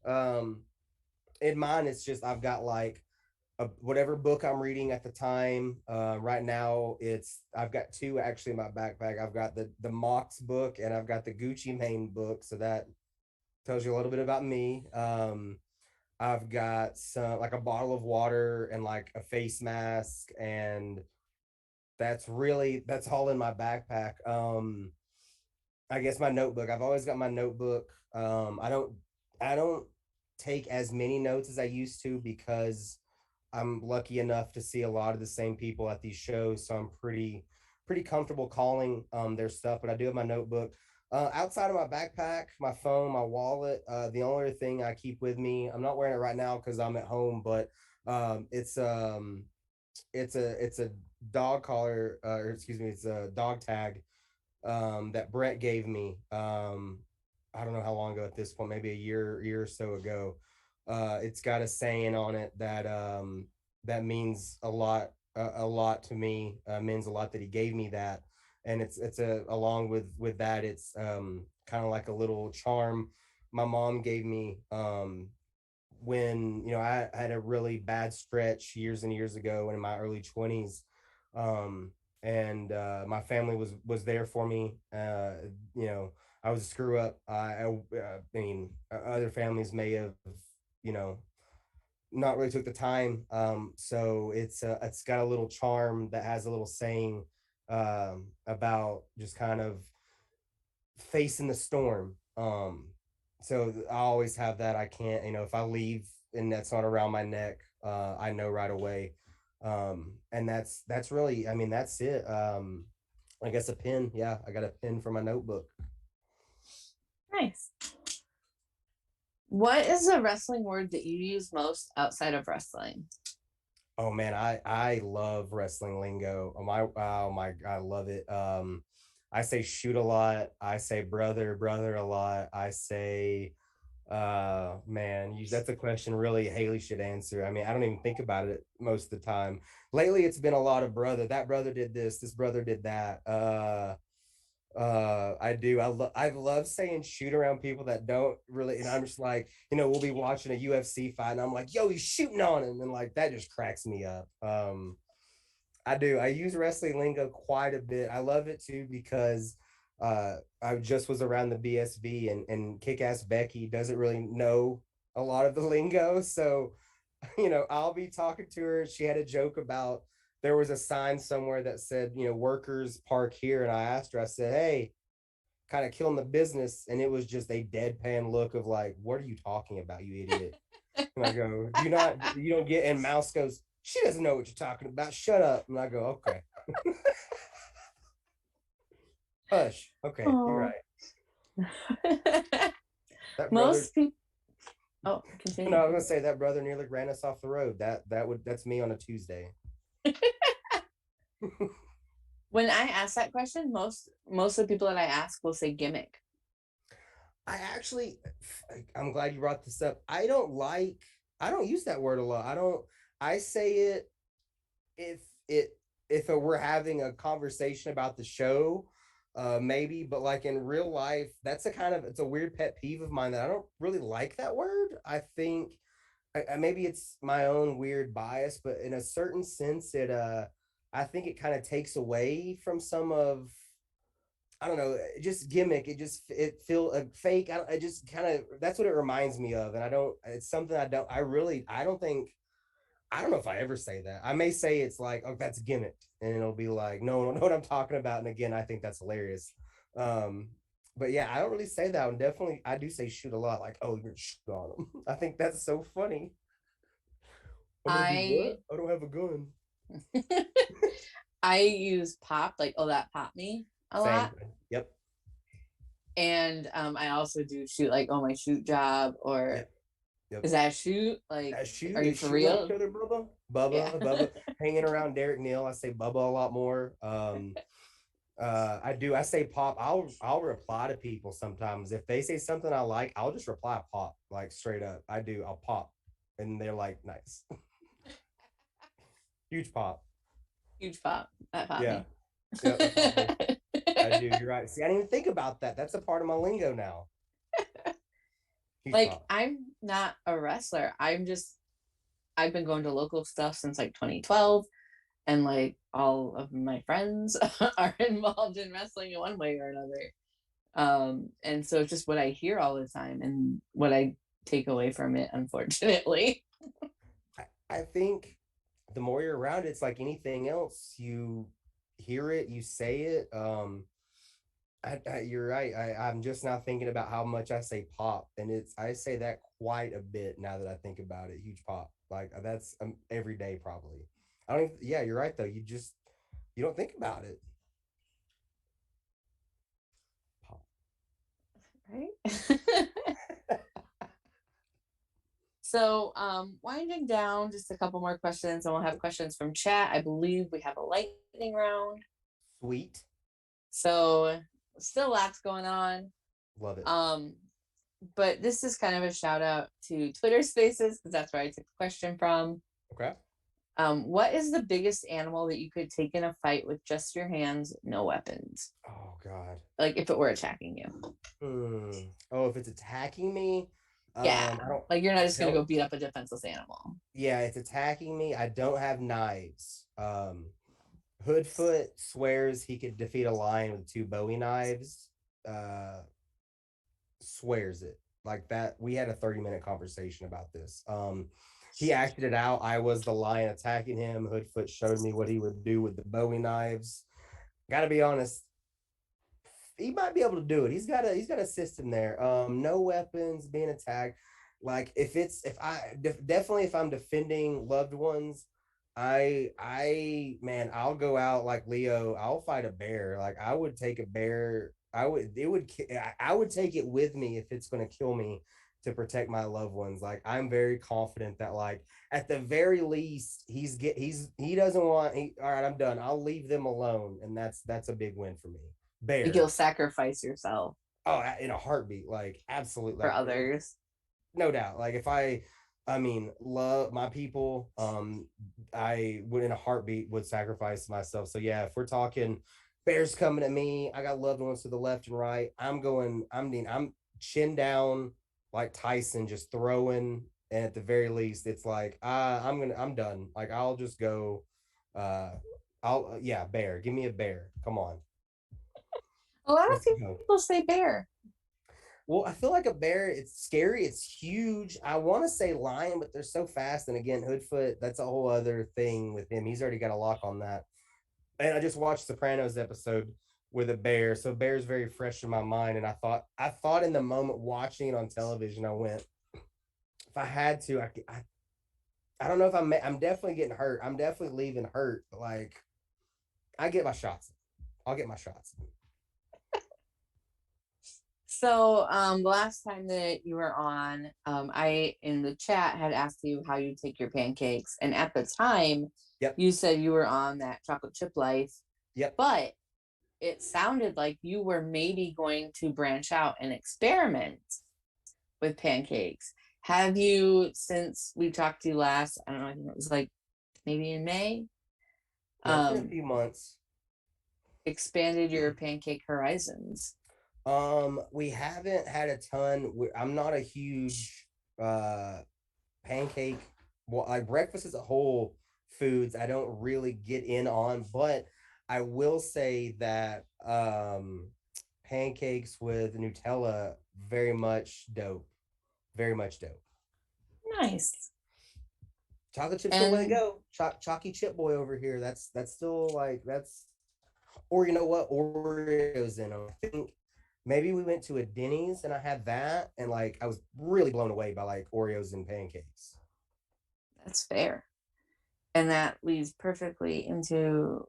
Um, in mine, it's just I've got like whatever book I'm reading at the time. Right now, I've got two actually in my backpack. I've got the Mox book and I've got the Gucci Mane book, so that tells you a little bit about me. I've got some like a bottle of water and like a face mask, and that's all in my backpack. I guess my notebook. I've always got my notebook. I don't take as many notes as I used to because I'm lucky enough to see a lot of the same people at these shows, so I'm pretty comfortable calling their stuff. But I do have my notebook. Outside of my backpack, my phone, my wallet. The only other thing I keep with me, I'm not wearing it right now because I'm at home, but it's a dog collar, or excuse me, it's a dog tag that Brett gave me. I don't know how long ago at this point, maybe a year or so ago. It's got a saying on it that means a lot to me. Means a lot that he gave me that, and it's a along with that, it's kind of like a little charm my mom gave me when I had a really bad stretch years and years ago in my early 20s. And my family was there for me. You know, I was a screw up. I mean, other families may have, you know, not really took the time. So it's got a little charm that has a little saying about just kind of facing the storm. So I always have that. I can't, if I leave and that's not around my neck, I know right away. And that's really, I mean, that's it. I guess a pen. Yeah, I got a pen for my notebook. Nice. What is a wrestling word that you use most outside of wrestling? Oh man, I love wrestling lingo. Oh my, I love it. I say shoot a lot. I say brother a lot. I say man, that's a question really Haley should answer. I mean, I don't even think about it most of the time. Lately it's been a lot of brother. That brother did this brother did that. I do. I love saying shoot around people that don't really, and I'm just like, we'll be watching a UFC fight and I'm like, yo, he's shooting on him, and like that just cracks me up. I do. I use wrestling lingo quite a bit. I love it too because I just was around the BSV, and Kick-Ass Becky doesn't really know a lot of the lingo. So, I'll be talking to her. She had a joke about there was a sign somewhere that said, workers park here. And I asked her, I said, hey, kind of killing the business. And it was just a deadpan look of like, what are you talking about, you idiot? And I go, you don't get, and Mouse goes, she doesn't know what you're talking about. Shut up. And I go, okay. Hush. Okay, you're right. Most people. Oh, continue. No, I was gonna say that brother nearly ran us off the road. That's me on a Tuesday. When I ask that question, most of the people that I ask will say gimmick. I'm glad you brought this up. I don't use that word a lot. I say it if we're having a conversation about the show, maybe, but like in real life, it's a weird pet peeve of mine that I don't really like that word. I think maybe it's my own weird bias, but in a certain sense, I think it kind of takes away from some of, I don't know, just gimmick. It feel fake. It just kind of, that's what it reminds me of, and I don't. It's something I don't think. I don't know if I ever say that. I may say it's like, oh, that's gimmick, and it'll be like, no, I don't know what I'm talking about. And again, I think that's hilarious. Um, but yeah, I don't really say that. And definitely, I do say shoot a lot. Like, oh, you're gonna shoot on them. I think that's so funny. I'm gonna do I what? I don't have a gun. I use pop, like, oh, that popped me a Same. lot. Yep. And I also do shoot, like, oh, my shoot job, or Yep. Yep. is that a shoot? Like, That shoot are you is for shooting at each real? other, Bubba. Yeah. Bubba, hanging around Derek Neal. I say Bubba a lot more. I do. I say pop. I'll reply to people sometimes if they say something I like. I'll just reply pop, like straight up. I do. I'll pop, and they're like, nice, huge pop. Huge pop. That popped Yeah, me. yeah, that popped me. I do. You're right. See, I didn't even think about that. That's a part of my lingo now. Huge Like, pop. I'm not a wrestler. I've been going to local stuff since like 2012, and like all of my friends are involved in wrestling in one way or another. And so it's just what I hear all the time and what I take away from it, unfortunately. I think the more you're around it, it's like anything else. You hear it, you say it. You're right. I'm just now thinking about how much I say pop, and I say that quite a bit now that I think about it. Huge pop, like that's every day probably. I don't even, yeah, you're right though. You don't think about it. Pop. Right. So, winding down, just a couple more questions, and we'll have questions from chat. I believe we have a lightning round. Sweet, So, still lots going on. love it. Um, but this is kind of a shout out to Twitter Spaces, because that's where I took the question from. Okay. What is the biggest animal that you could take in a fight with just your hands, no weapons? Oh God. Like, if it were attacking you. Oh, if it's attacking me, Yeah. I don't. Like, you're not I just going to don't. go beat up a defenseless animal. Yeah, it's attacking me. I don't have knives. Hoodfoot swears he could defeat a lion with two Bowie knives. Uh, Swears it like that. We had a 30-minute conversation about this. He acted it out. I was the lion attacking him. Hoodfoot showed me what he would do with the Bowie knives. Got to be honest, he might be able to do it. He's got a system there. No weapons, being attacked. Like definitely if I'm defending loved ones, man, I'll go out like Leo. I'll fight a bear. Like I would take a bear. I would take it with me if it's going to kill me to protect my loved ones. Like I'm very confident that like at the very least he doesn't want all right, I'm done. I'll leave them alone, and that's a big win for me. Like, Bear. you'll sacrifice yourself Oh, in a heartbeat, like absolutely, for like others. no doubt. Like if I mean, love my people, I would in a heartbeat would sacrifice myself. So yeah, if we're talking bears coming at me, I got loved ones to the left and right. I'm chin down like Tyson, just throwing. And at the very least, it's like I'm done. Like I'll just go. Uh, yeah, bear. Give me a bear. Come on, A lot of let's go. people say bear. Well, I feel like a bear, it's scary, it's huge. I want to say lion, but they're so fast. And again, Hoodfoot, that's a whole other thing with him. He's already got a lock on that. And I just watched Sopranos episode with a bear. So bear's very fresh in my mind. And I thought in the moment watching it on television, I went, if I had to, I don't know if I'm definitely getting hurt. I'm definitely leaving hurt. But like I get my shots. I'll get my shots. So, the last time that you were on, I in the chat had asked you how you take your pancakes, and at the time, Yep. you said you were on that chocolate chip life, Yep. but it sounded like you were maybe going to branch out and experiment with pancakes. Have you, since we talked to you last, I don't know, I think it was like maybe in May, Yeah, it's been a few months. expanded your pancake horizons? We haven't had a ton. I'm not a huge pancake, well, like breakfast as a whole foods, I don't really get in on, but I will say that pancakes with Nutella, very much dope. Very much dope. Nice. Chocolate chips the way to And go. Chalky chip boy over here. That's still like that's, or you know what, Oreos in them. I think maybe we went to a Denny's and I had that, and like I was really blown away by like Oreos and pancakes. that's fair. And that leads perfectly into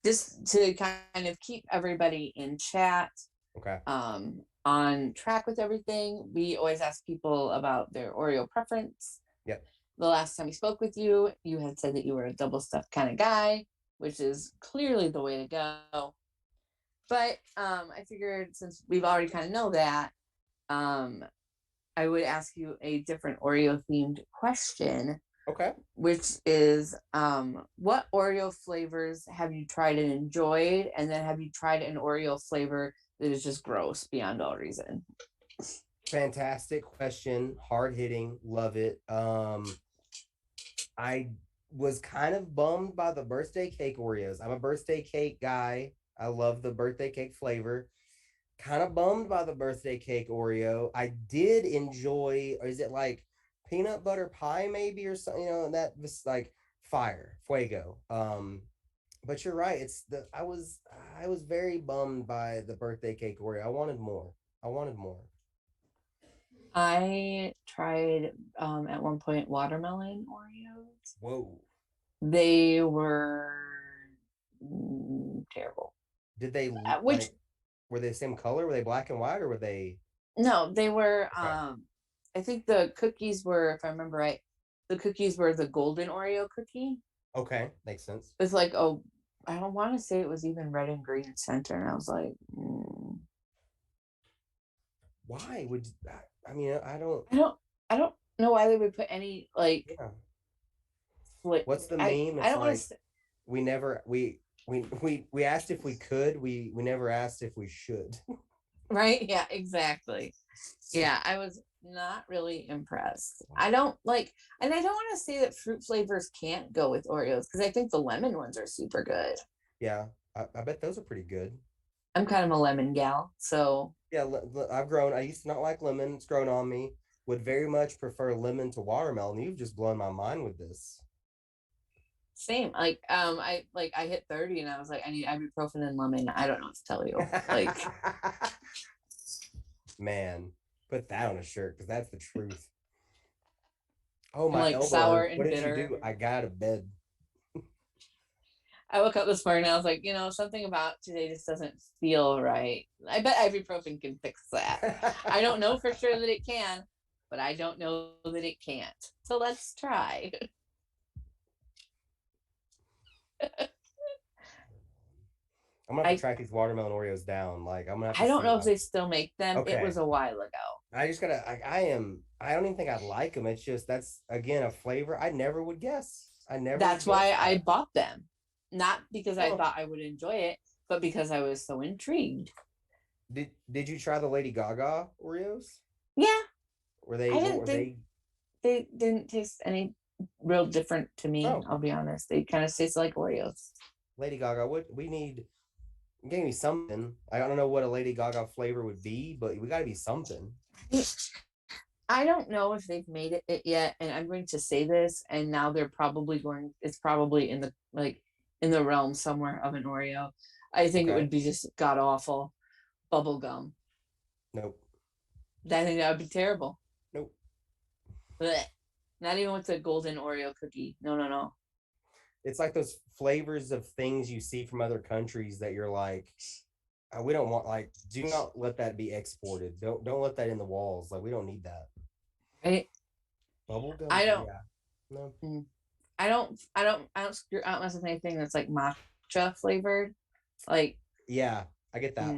just to kind of keep everybody in chat, Okay. on track with everything. We always ask people about their Oreo preference. Yep. The last time we spoke with you, you had said that you were a double stuffed kind of guy, which is clearly the way to go. But I figured since we've already kind of know that, I would ask you a different Oreo themed question. Okay. Which is, what Oreo flavors have you tried and enjoyed? And then have you tried an Oreo flavor that is just gross beyond all reason? Fantastic question. Hard hitting. Love it. I was kind of bummed by the birthday cake Oreos. I'm a birthday cake guy. I love the birthday cake flavor. Kind of bummed by the birthday cake Oreo. I did enjoy, or is it like peanut butter pie maybe or something? You know, that was like fire, fuego. But you're right. It's the I was very bummed by the birthday cake Oreo. I wanted more. I wanted more. I tried at one point watermelon Oreos. Whoa. They were terrible. Did they Which like, were they the same color? Were they black and white or were they no, they were. okay? I think the cookies were, if I remember right, the cookies were the golden Oreo cookie. Okay, makes sense. It's like, oh, I don't want to say it was even red and green center, and I was like, Why would I mean I don't, I don't know why they would put any like yeah. split. What's the I meme? I It's don't want like to. we never we asked if we could, we never asked if we should. Right? Yeah, exactly. Yeah, I was not really impressed. I don't like, and I don't want to say that fruit flavors can't go with Oreos because I think the lemon ones are super good. Yeah, I bet those are pretty good. I'm kind of a lemon gal, so Yeah, I've grown. I used to not like lemon. It's grown on me. Would very much prefer lemon to watermelon. You've just blown my mind with this. same. I hit 30 and I was like, I need ibuprofen and lemon. I don't know what to tell you. Like, Man, put that on a shirt because that's the truth. Oh, I'm my like elbow sour hurts. What and did you bitter. do? I got out of bed. I woke up this morning and I was like, something about today just doesn't feel right. I bet ibuprofen can fix that. I don't know for sure that it can, but I don't know that it can't. So let's try. I'm gonna have to I track these watermelon Oreos down. Like I'm gonna have to I don't see. know if they still make them. It Okay, was a while ago. I just gotta. I am. I don't even think I'd like them. It's just that's again a flavor I never would guess. I never would That's guess why I that. bought them. Not because I Huh. thought I would enjoy it, but because I was so intrigued. Did you try the Lady Gaga Oreos? Yeah, Were they I what didn't were think they? they didn't taste any real different to me. Oh, I'll be honest. They kind of taste like Oreos. Lady Gaga. What we need? Give me something. I don't know what a Lady Gaga flavor would be, but we got to be something. I don't know if they've made it yet, and I'm going to say this, and now they're probably going. It's probably in the in the realm somewhere of an Oreo. I think it Okay. would be just god awful bubble gum. Nope. I think that would be terrible. Nope. Blech. Not even with a golden Oreo cookie. No, no, no. It's like those flavors of things you see from other countries that you're like, we don't want, like, do not let that be exported. Don't let that in the walls. Like we don't need that. Right? Bubble gum. I don't. Yeah. No. mm, I don't screw out mess with anything that's like matcha flavored. Like, Yeah, I get that.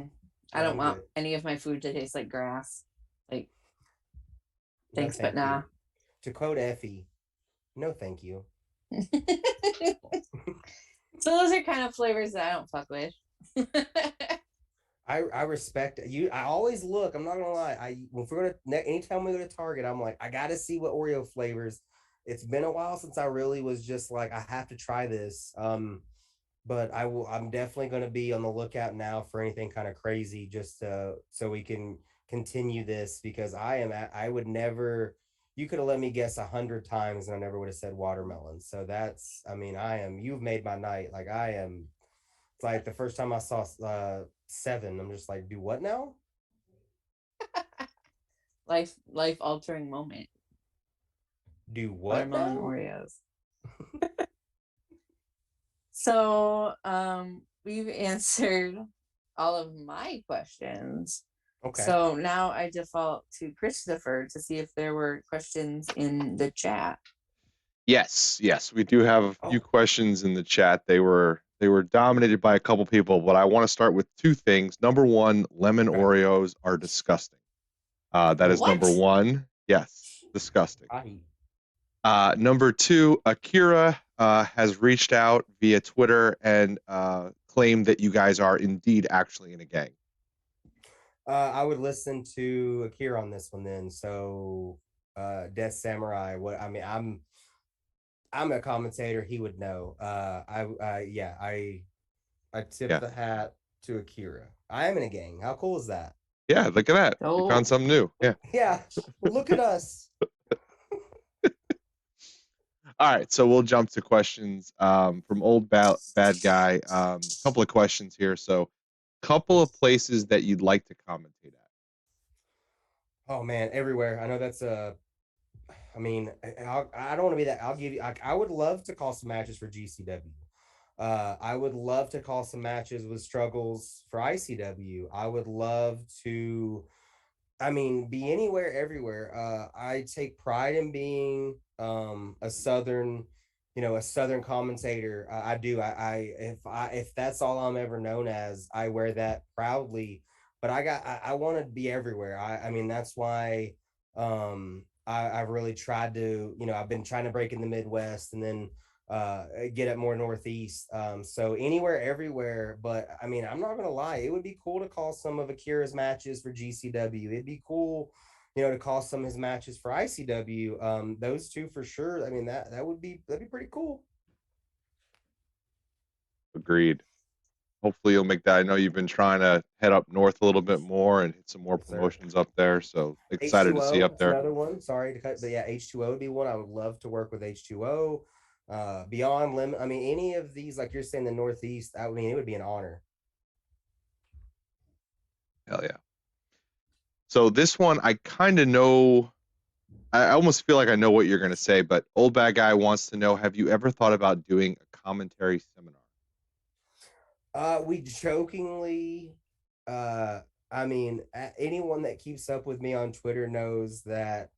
I Yeah, don't I'm want good. any of my food to taste like grass. Like, No, thanks, but thank nah. you. To quote Effie, no, thank you. So those are kind of flavors that I don't fuck with. I respect you. I always look. I'm not gonna lie. If we're gonna anytime we go to Target, I'm like, I gotta see what Oreo flavors. It's been a while since I really was just like, I have to try this. But I will. I'm definitely gonna be on the lookout now for anything kind of crazy, just so we can continue this because I would never. You could have let me guess 100 times, and I never would have said watermelon. So that's. I mean, I am. You've made my night. Like I am. It's like the first time I saw seven, I'm just like, do what now? Life altering moment. Do what Watermelon now? Oreos. So we've answered all of my questions. Okay. So now I default to Christopher to see if there were questions in the chat. Yes, we do have a few Oh. questions in the chat. They were dominated by a couple people, but I want to start with two things. Number one, lemon Okay. Oreos are disgusting. That is What? number one. Yes, disgusting. I Number two, Akira has reached out via Twitter and claimed that you guys are indeed actually in a gang. I would listen to Akira on this one then. So Death Samurai, what I mean, I'm a commentator, he would know. Yeah, I tip Yeah, the hat to Akira. I am in a gang. How cool is that? yeah. Look at that. You found something new. Yeah. Yeah. Look at us. All right, so we'll jump to questions from old bad guy. A couple of questions here. So, couple of places that you'd like to commentate at. Oh man, everywhere. I know that's a I mean, I don't want to be that. I'll give you. I would love to call some matches for GCW. I would love to call some matches with struggles for ICW. I would love to. I mean, be anywhere, everywhere. I take pride in being a southern, a southern commentator. I do. If that's all I'm ever known as, I wear that proudly. But I want to be everywhere. I mean, that's why I've really tried to. I've been trying to break in the Midwest and then get up more northeast. So anywhere, everywhere. But I mean, I'm not gonna lie, it would be cool to call some of Akira's matches for GCW. It'd be cool, to call some of his matches for ICW. Those two for sure. I mean, that'd be pretty cool. Agreed. Hopefully, you'll make that. I know you've been trying to head up north a little bit more and hit some more Yes, sir. promotions up there. So excited to see you H2O, up it's there. another one. Sorry to cut, but yeah, H2O would be one. I would love to work with H2O. Beyond Limit. I mean, any of these, like you're saying, the Northeast. I mean, it would be an honor. Hell yeah. So this one, I kind of know. I almost feel like I know what you're going to say, but old bad guy wants to know: have you ever thought about doing a commentary seminar? We jokingly, I mean, anyone that keeps up with me on Twitter knows that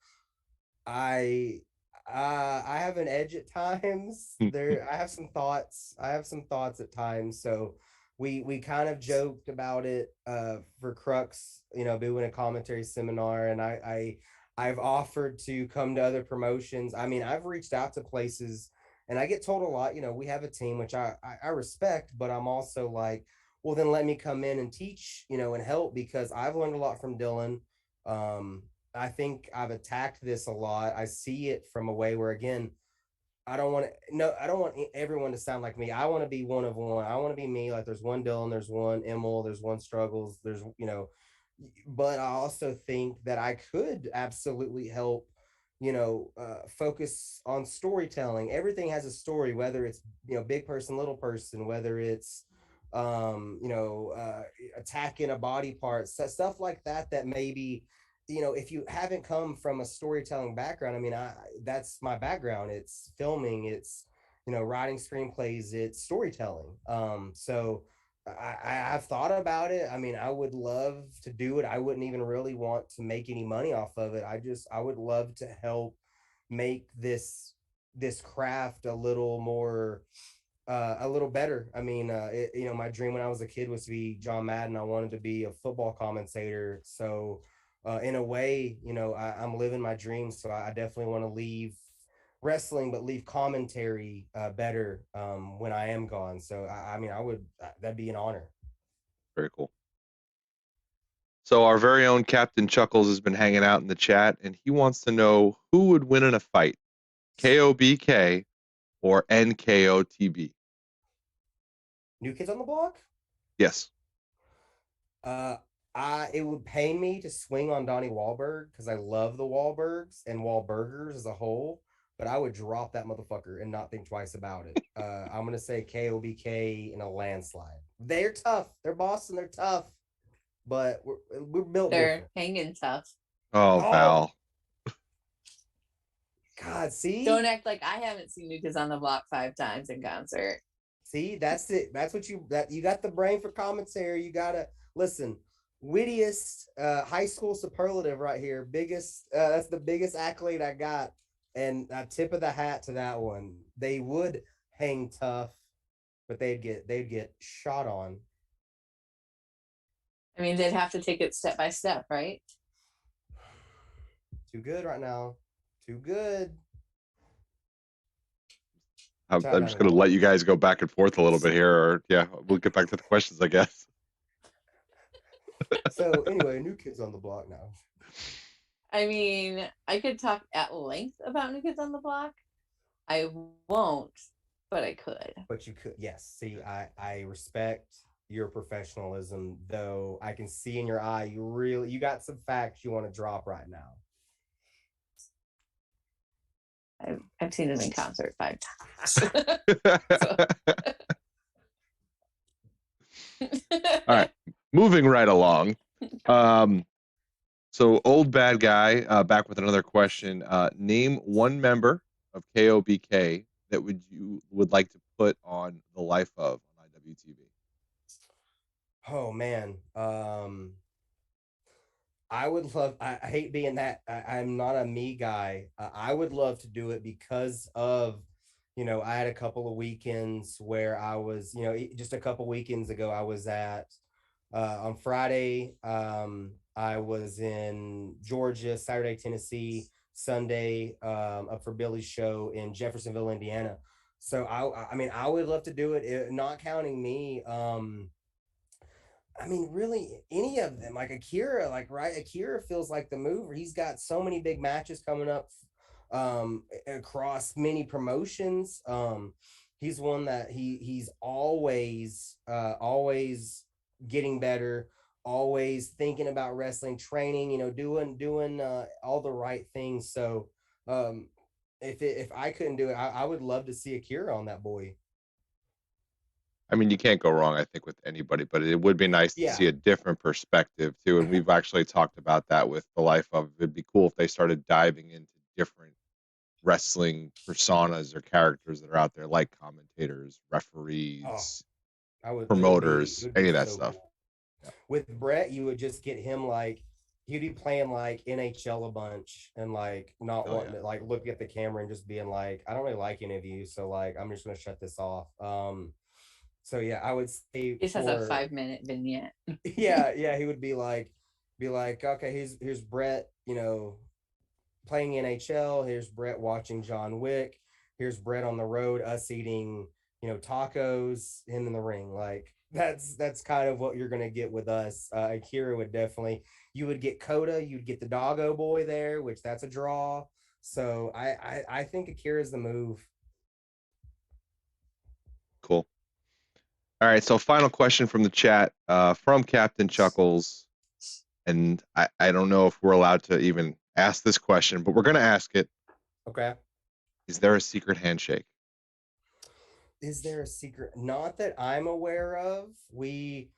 I, I have an edge at times. I have some thoughts. I have some thoughts at times. So we kind of joked about it, for Crux, doing a commentary seminar, and I've offered to come to other promotions. I mean, I've reached out to places and I get told a lot, we have a team, which I respect, but I'm also like, well, then let me come in and teach, and help because I've learned a lot from Dylan. Um, I think I've attacked this a lot. I see it from a way where, again, I don't want everyone to sound like me. I want to be one of one. I want to be me. Like there's one Dylan, there's one Emil, there's one Struggles, but I also think that I could absolutely help, focus on storytelling. Everything has a story, whether it's, big person, little person, whether it's, attacking a body part, stuff like that, that maybe, if you haven't come from a storytelling background, I mean, that's my background. It's filming, it's, writing screenplays, it's storytelling. So I've thought about it. I mean, I would love to do it. I wouldn't even really want to make any money off of it. I would love to help make this craft a little more, a little better. I mean, my dream when I was a kid was to be John Madden. I wanted to be a football commentator. So, in a way, I'm living my dreams. So I definitely want to leave wrestling, but leave commentary better, when I am gone. So, I mean, that'd be an honor. Very cool. So our very own Captain Chuckles has been hanging out in the chat, and he wants to know who would win in a fight, KOBK or NKOTB. New Kids on the Block? Yes. It would pain me to swing on Donnie Wahlberg because I love the Wahlbergs and Wahlburgers as a whole, but I would drop that motherfucker and not think twice about it. I'm gonna say KOBK in a landslide. They're tough. They're Boston. They're tough, but we're built They're different. hanging tough. Oh, Val. God, see? Don't act like I haven't seen New Kids on the Block 5 times in concert. See, that's it. That's what you got the brain for commentary. You gotta listen. Wittiest high school superlative right here. Biggest that's the biggest accolade I got. And a tip of the hat to that one. They would hang tough, but they'd get shot on. I mean, they'd have to take it step by step, right? Too good right now. Too good. I'm just going to let you guys go back and forth a little bit here, or yeah, we'll get back to the questions, I guess. So anyway, New Kids on the Block now. I mean, I could talk at length about New Kids on the Block. I won't, but I could. But you could, yes. See, I respect your professionalism, though I can see in your eye you got some facts you want to drop right now. I've seen them in concert 5 times. All right, moving right along. So old bad guy back with another question. Name one member of KOBK that you would like to put on The Life of on IWTV. Oh man, I would love. I hate being that. I'm not a me guy. I would love to do it because of, I had a couple of weekends where I was, just a couple weekends ago, I was at on Friday. I was in Georgia, Saturday, Tennessee, Sunday, up for Billy's show in Jeffersonville, Indiana. So I mean, I would love to do it, not counting me. I mean, really, any of them, like Akira, right? Akira feels like the mover. He's got so many big matches coming up across many promotions. He's one that he's always getting better, always thinking about wrestling, training, doing all the right things. So if I couldn't do it, I would love to see Akira on that boy. I mean, you can't go wrong, I think, with anybody, but it would be nice to see a different perspective too. And we've actually talked about that with The Life of. It'd be cool if they started diving into different wrestling personas or characters that are out there, like commentators, referees, promoters, any of that stuff. Cool. Yeah. With Brett, you would just get him he'd be playing NHL a bunch and not wanting to look at the camera and just being like, I don't really like any of you, so I'm just gonna shut this off. So yeah, I would say this has a 5-minute vignette. yeah, he would be like, okay, here's Brett, playing NHL. Here's Brett watching John Wick. Here's Brett on the road, us eating, tacos, him in the ring. That's kind of what you're gonna get with us. Akira would definitely. You would get Coda. You'd get the Doggo Boy there, which that's a draw. So I think Akira's the move. Cool. All right, so final question from the chat from Captain Chuckles, and I don't know if we're allowed to even ask this question, but we're going to ask it. Okay. Is there a secret handshake? Is there a secret? Not that I'm aware of. We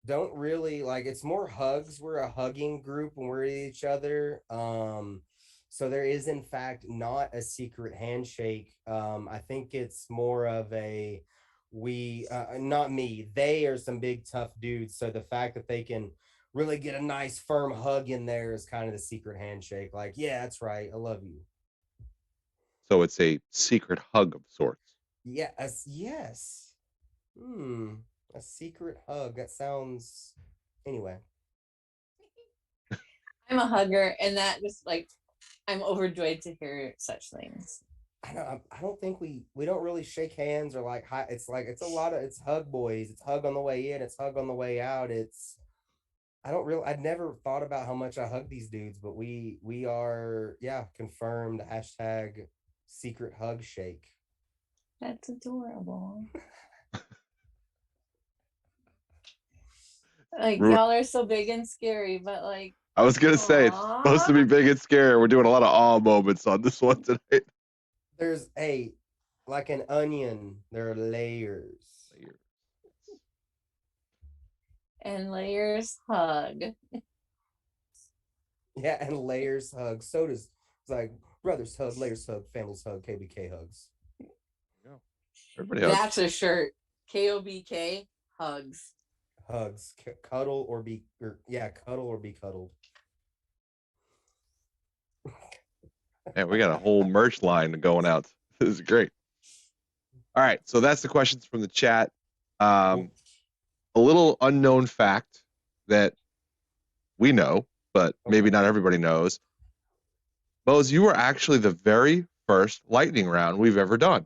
don't really it's more hugs. We're a hugging group when we're each other. So there is in fact not a secret handshake. I think it's more of a not me. They are some big tough dudes. So the fact that they can really get a nice firm hug in there is kind of the secret handshake. Yeah, that's right. I love you. So it's a secret hug of sorts. Yes. Yes. A secret hug. That sounds. Anyway. I'm a hugger, and that just I'm overjoyed to hear such things. I don't think we don't really shake hands or hi. It's a lot of, it's hug boys. It's hug on the way in. It's hug on the way out. It's I'd never thought about how much I hug these dudes, but we are, yeah, confirmed hashtag secret hug shake. That's adorable. Like y'all are so big and scary, but like I was gonna say it's supposed to be big and scary. We're doing a lot of awe moments on this one tonight. There's like an onion, there are layers. And layers hug. Yeah, and layers hug. So does it's like brothers hug, layers hug, families hug, KBK hugs. Everybody That's hugs. a shirt. KOBK hugs. Hugs. Cuddle or be cuddled. Man, we got a whole merch line going out. This is great. All right, so that's the questions from the chat. A little unknown fact that we know, but maybe not everybody knows. Mose, you were actually the very first lightning round we've ever done.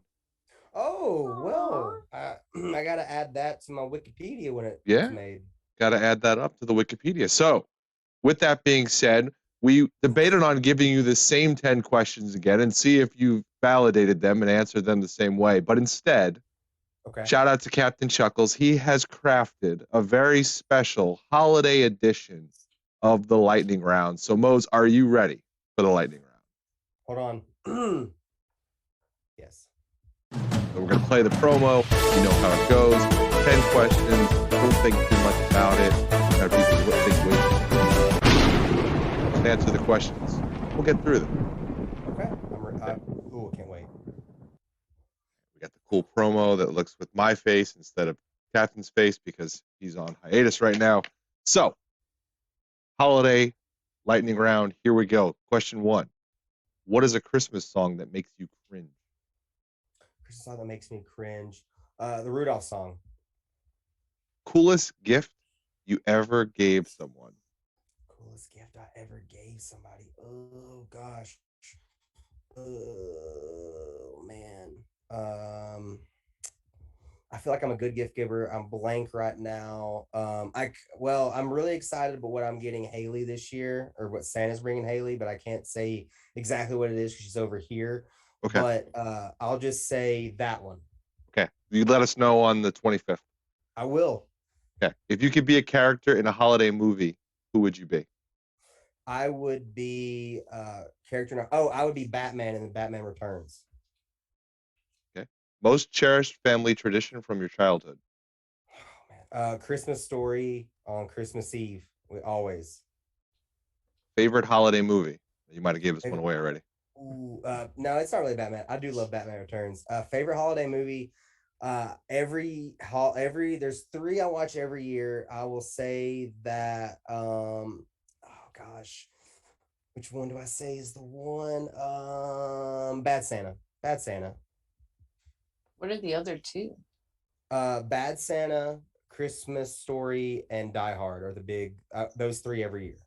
Oh, well, I got to add that to my Wikipedia when it's made. Got to add that up to the Wikipedia. So, with that being said, we debated on giving you the same 10 questions again and see if you validated them and answered them the same way. But instead, shout out to Captain Chuckles. He has crafted a very special holiday edition of the lightning round. So, Mose, are you ready for the lightning round? Hold on. Yes. So we're going to play the promo. You know how it goes. 10 questions. Don't think too much about it. Got people think way too much. Just answer the questions. We'll get through them. Okay. I can't wait. We got the cool promo that looks with my face instead of Captain's face because he's on hiatus right now. So, holiday lightning round. Here we go. Question 1. What is a Christmas song that makes you cringe? Christmas song that makes me cringe. The Rudolph song. Coolest gift you ever gave someone? Coolest gift I ever gave somebody. Oh gosh. Oh man. I feel like I'm a good gift giver. I'm blank right now. I'm really excited about what I'm getting Haley this year, or what Santa's bringing Haley, but I can't say exactly what it is because she's over here. Okay. But I'll just say that one. Okay. You let us know on the 25th. I will. Okay. If you could be a character in a holiday movie, who would you be? I would be I would be Batman in the Batman Returns. Okay. Most cherished family tradition from your childhood? Oh, man. Christmas Story on Christmas Eve. We always. Favorite holiday movie? You might have gave us one away already. Ooh, no, it's not really Batman. I do love Batman Returns. Favorite holiday movie? There's 3 I watch every year. I will say that oh gosh, which one do I say is the one? Bad Santa. Bad Santa. What are the other 2? Bad Santa, Christmas Story, and Die Hard are the big those 3 every year.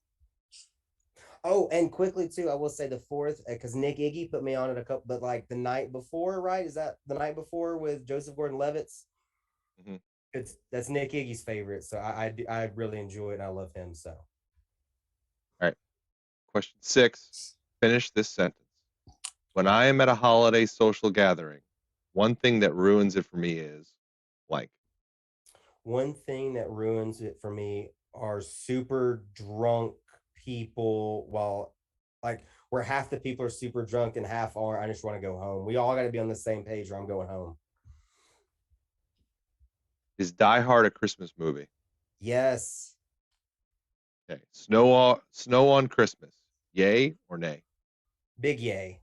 Oh, and quickly too, I will say the 4th because Nick Iggy put me on it a couple, but like the night before, right? Is that the night before with Joseph Gordon-Levitt? Mm-hmm. That's Nick Iggy's favorite, so I really enjoy it and I love him. So, all right. Question 6. Finish this sentence. When I am at a holiday social gathering, one thing that ruins it for me is blank. One thing that ruins it for me are super drunk people, while like where half the people are super drunk and half are, I just want to go home. We all got to be on the same page or I'm going home. Is Die Hard a Christmas movie? Yes. Okay. Snow on Christmas. Yay or nay? Big yay.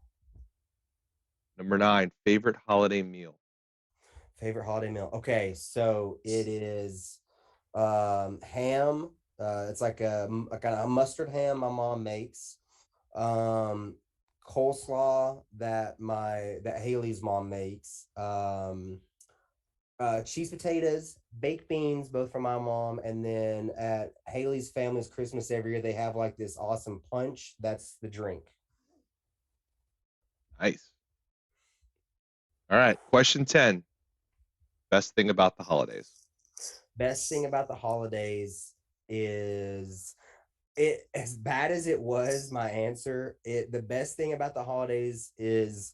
Number 9, favorite holiday meal. Favorite holiday meal. Okay, so it is ham. It's like a kind of a mustard ham my mom makes. Coleslaw that Haley's mom makes. Cheese potatoes, baked beans, both from my mom, and then at Haley's family's Christmas every year they have like this awesome punch. That's the drink. Nice. All right, question 10. Best thing about the holidays. Best thing about the holidays. is it, as bad as it was, my answer, the best thing about the holidays is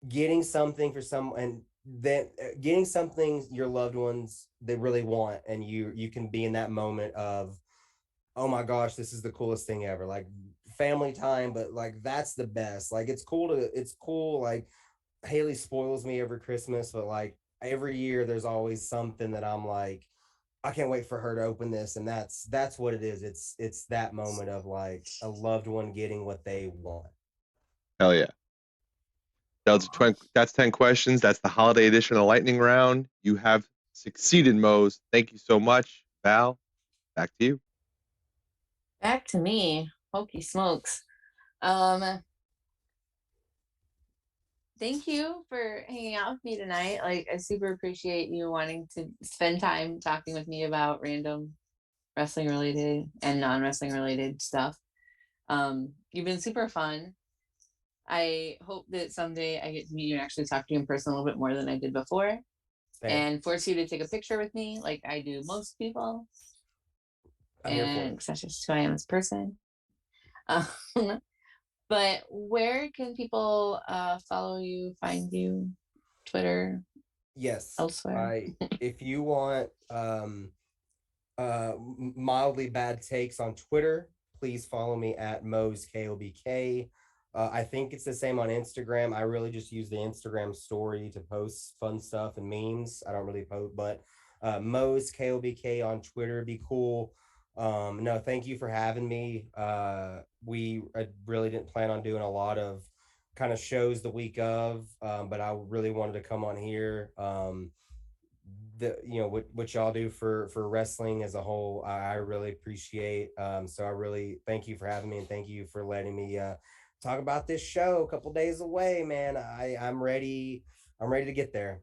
getting something for someone, and then getting something your loved ones they really want, and you can be in that moment of, oh my gosh, this is the coolest thing ever, like family time. But like that's the best. Like it's cool. Like Haley spoils me every Christmas, but like every year there's always something that I'm like, I can't wait for her to open this. And that's what it is. It's that moment of like a loved one getting what they want. Hell yeah. That's 10 questions. That's the holiday edition of the lightning round. You have succeeded, Mose. Thank you so much. Val, back to you. Back to me. Hokey smokes. Thank you for hanging out with me tonight. Like, I super appreciate you wanting to spend time talking with me about random wrestling related and non-wrestling related stuff. You've been super fun. I hope that someday I get to meet you and actually talk to you in person a little bit more than I did before. Same. And force you to take a picture with me like I do most people. I'm here for it. And that's just who I am as a person. But where can people follow you, find you? Twitter? Yes. Elsewhere? If you want mildly bad takes on Twitter, please follow me at Mose KOBK. I think it's the same on Instagram. I really just use the Instagram story to post fun stuff and memes. I don't really post, but Mose KOBK on Twitter, be cool. No, thank you for having me. I really didn't plan on doing a lot of kind of shows the week of, but I really wanted to come on here. What y'all do for wrestling as a whole, I really appreciate. So I really thank you for having me, and thank you for letting me talk about this show a couple days away, man. I'm ready. I'm ready to get there.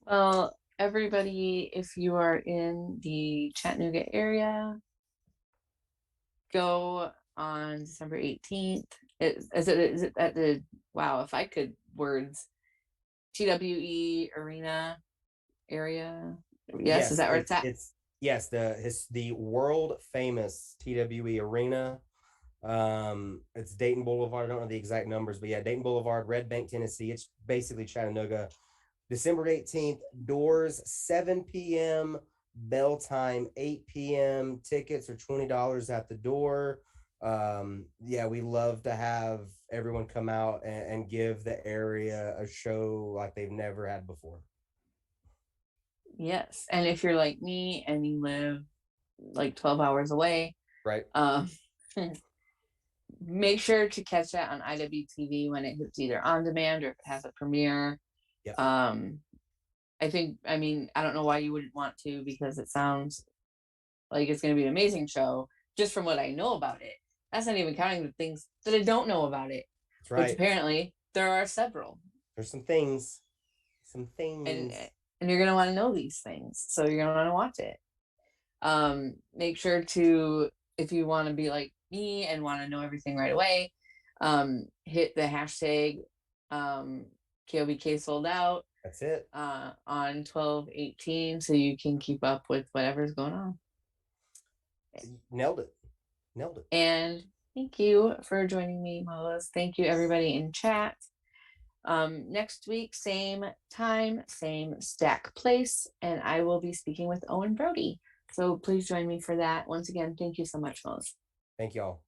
Well, everybody, if you are in the Chattanooga area, go on December 18th. Is it at the, wow, if I could words, TWE Arena area? Yes, is that where it's at? Yes, the world famous TWE Arena. It's Dayton Boulevard. I don't know the exact numbers, but yeah, Dayton Boulevard, Red Bank, Tennessee. It's basically Chattanooga. December 18th, doors 7 p.m., bell time 8 p.m. Tickets are $20 at the door. Yeah, we love to have everyone come out and give the area a show like they've never had before. Yes, and if you're like me and you live like 12 hours away, right? Make sure to catch that on IWTV when it hits either on demand or if it has a premiere. Yep. I don't know why you wouldn't want to, because it sounds like it's going to be an amazing show just from what I know about it. That's not even counting the things that I don't know about it. That's right. Which apparently there are several. There's some things. And you're going to want to know these things. So you're going to want to watch it. Make sure to, if you want to be like me and want to know everything right away, hit the hashtag KOBK Souled Out. That's it. On 12/18, so you can keep up with whatever's going on. Nailed it. And thank you for joining me, Mose. Thank you, everybody in chat. Next week, same time, same stack place, and I will be speaking with Owen Brody. So please join me for that. Once again, thank you so much, Mose. Thank y'all.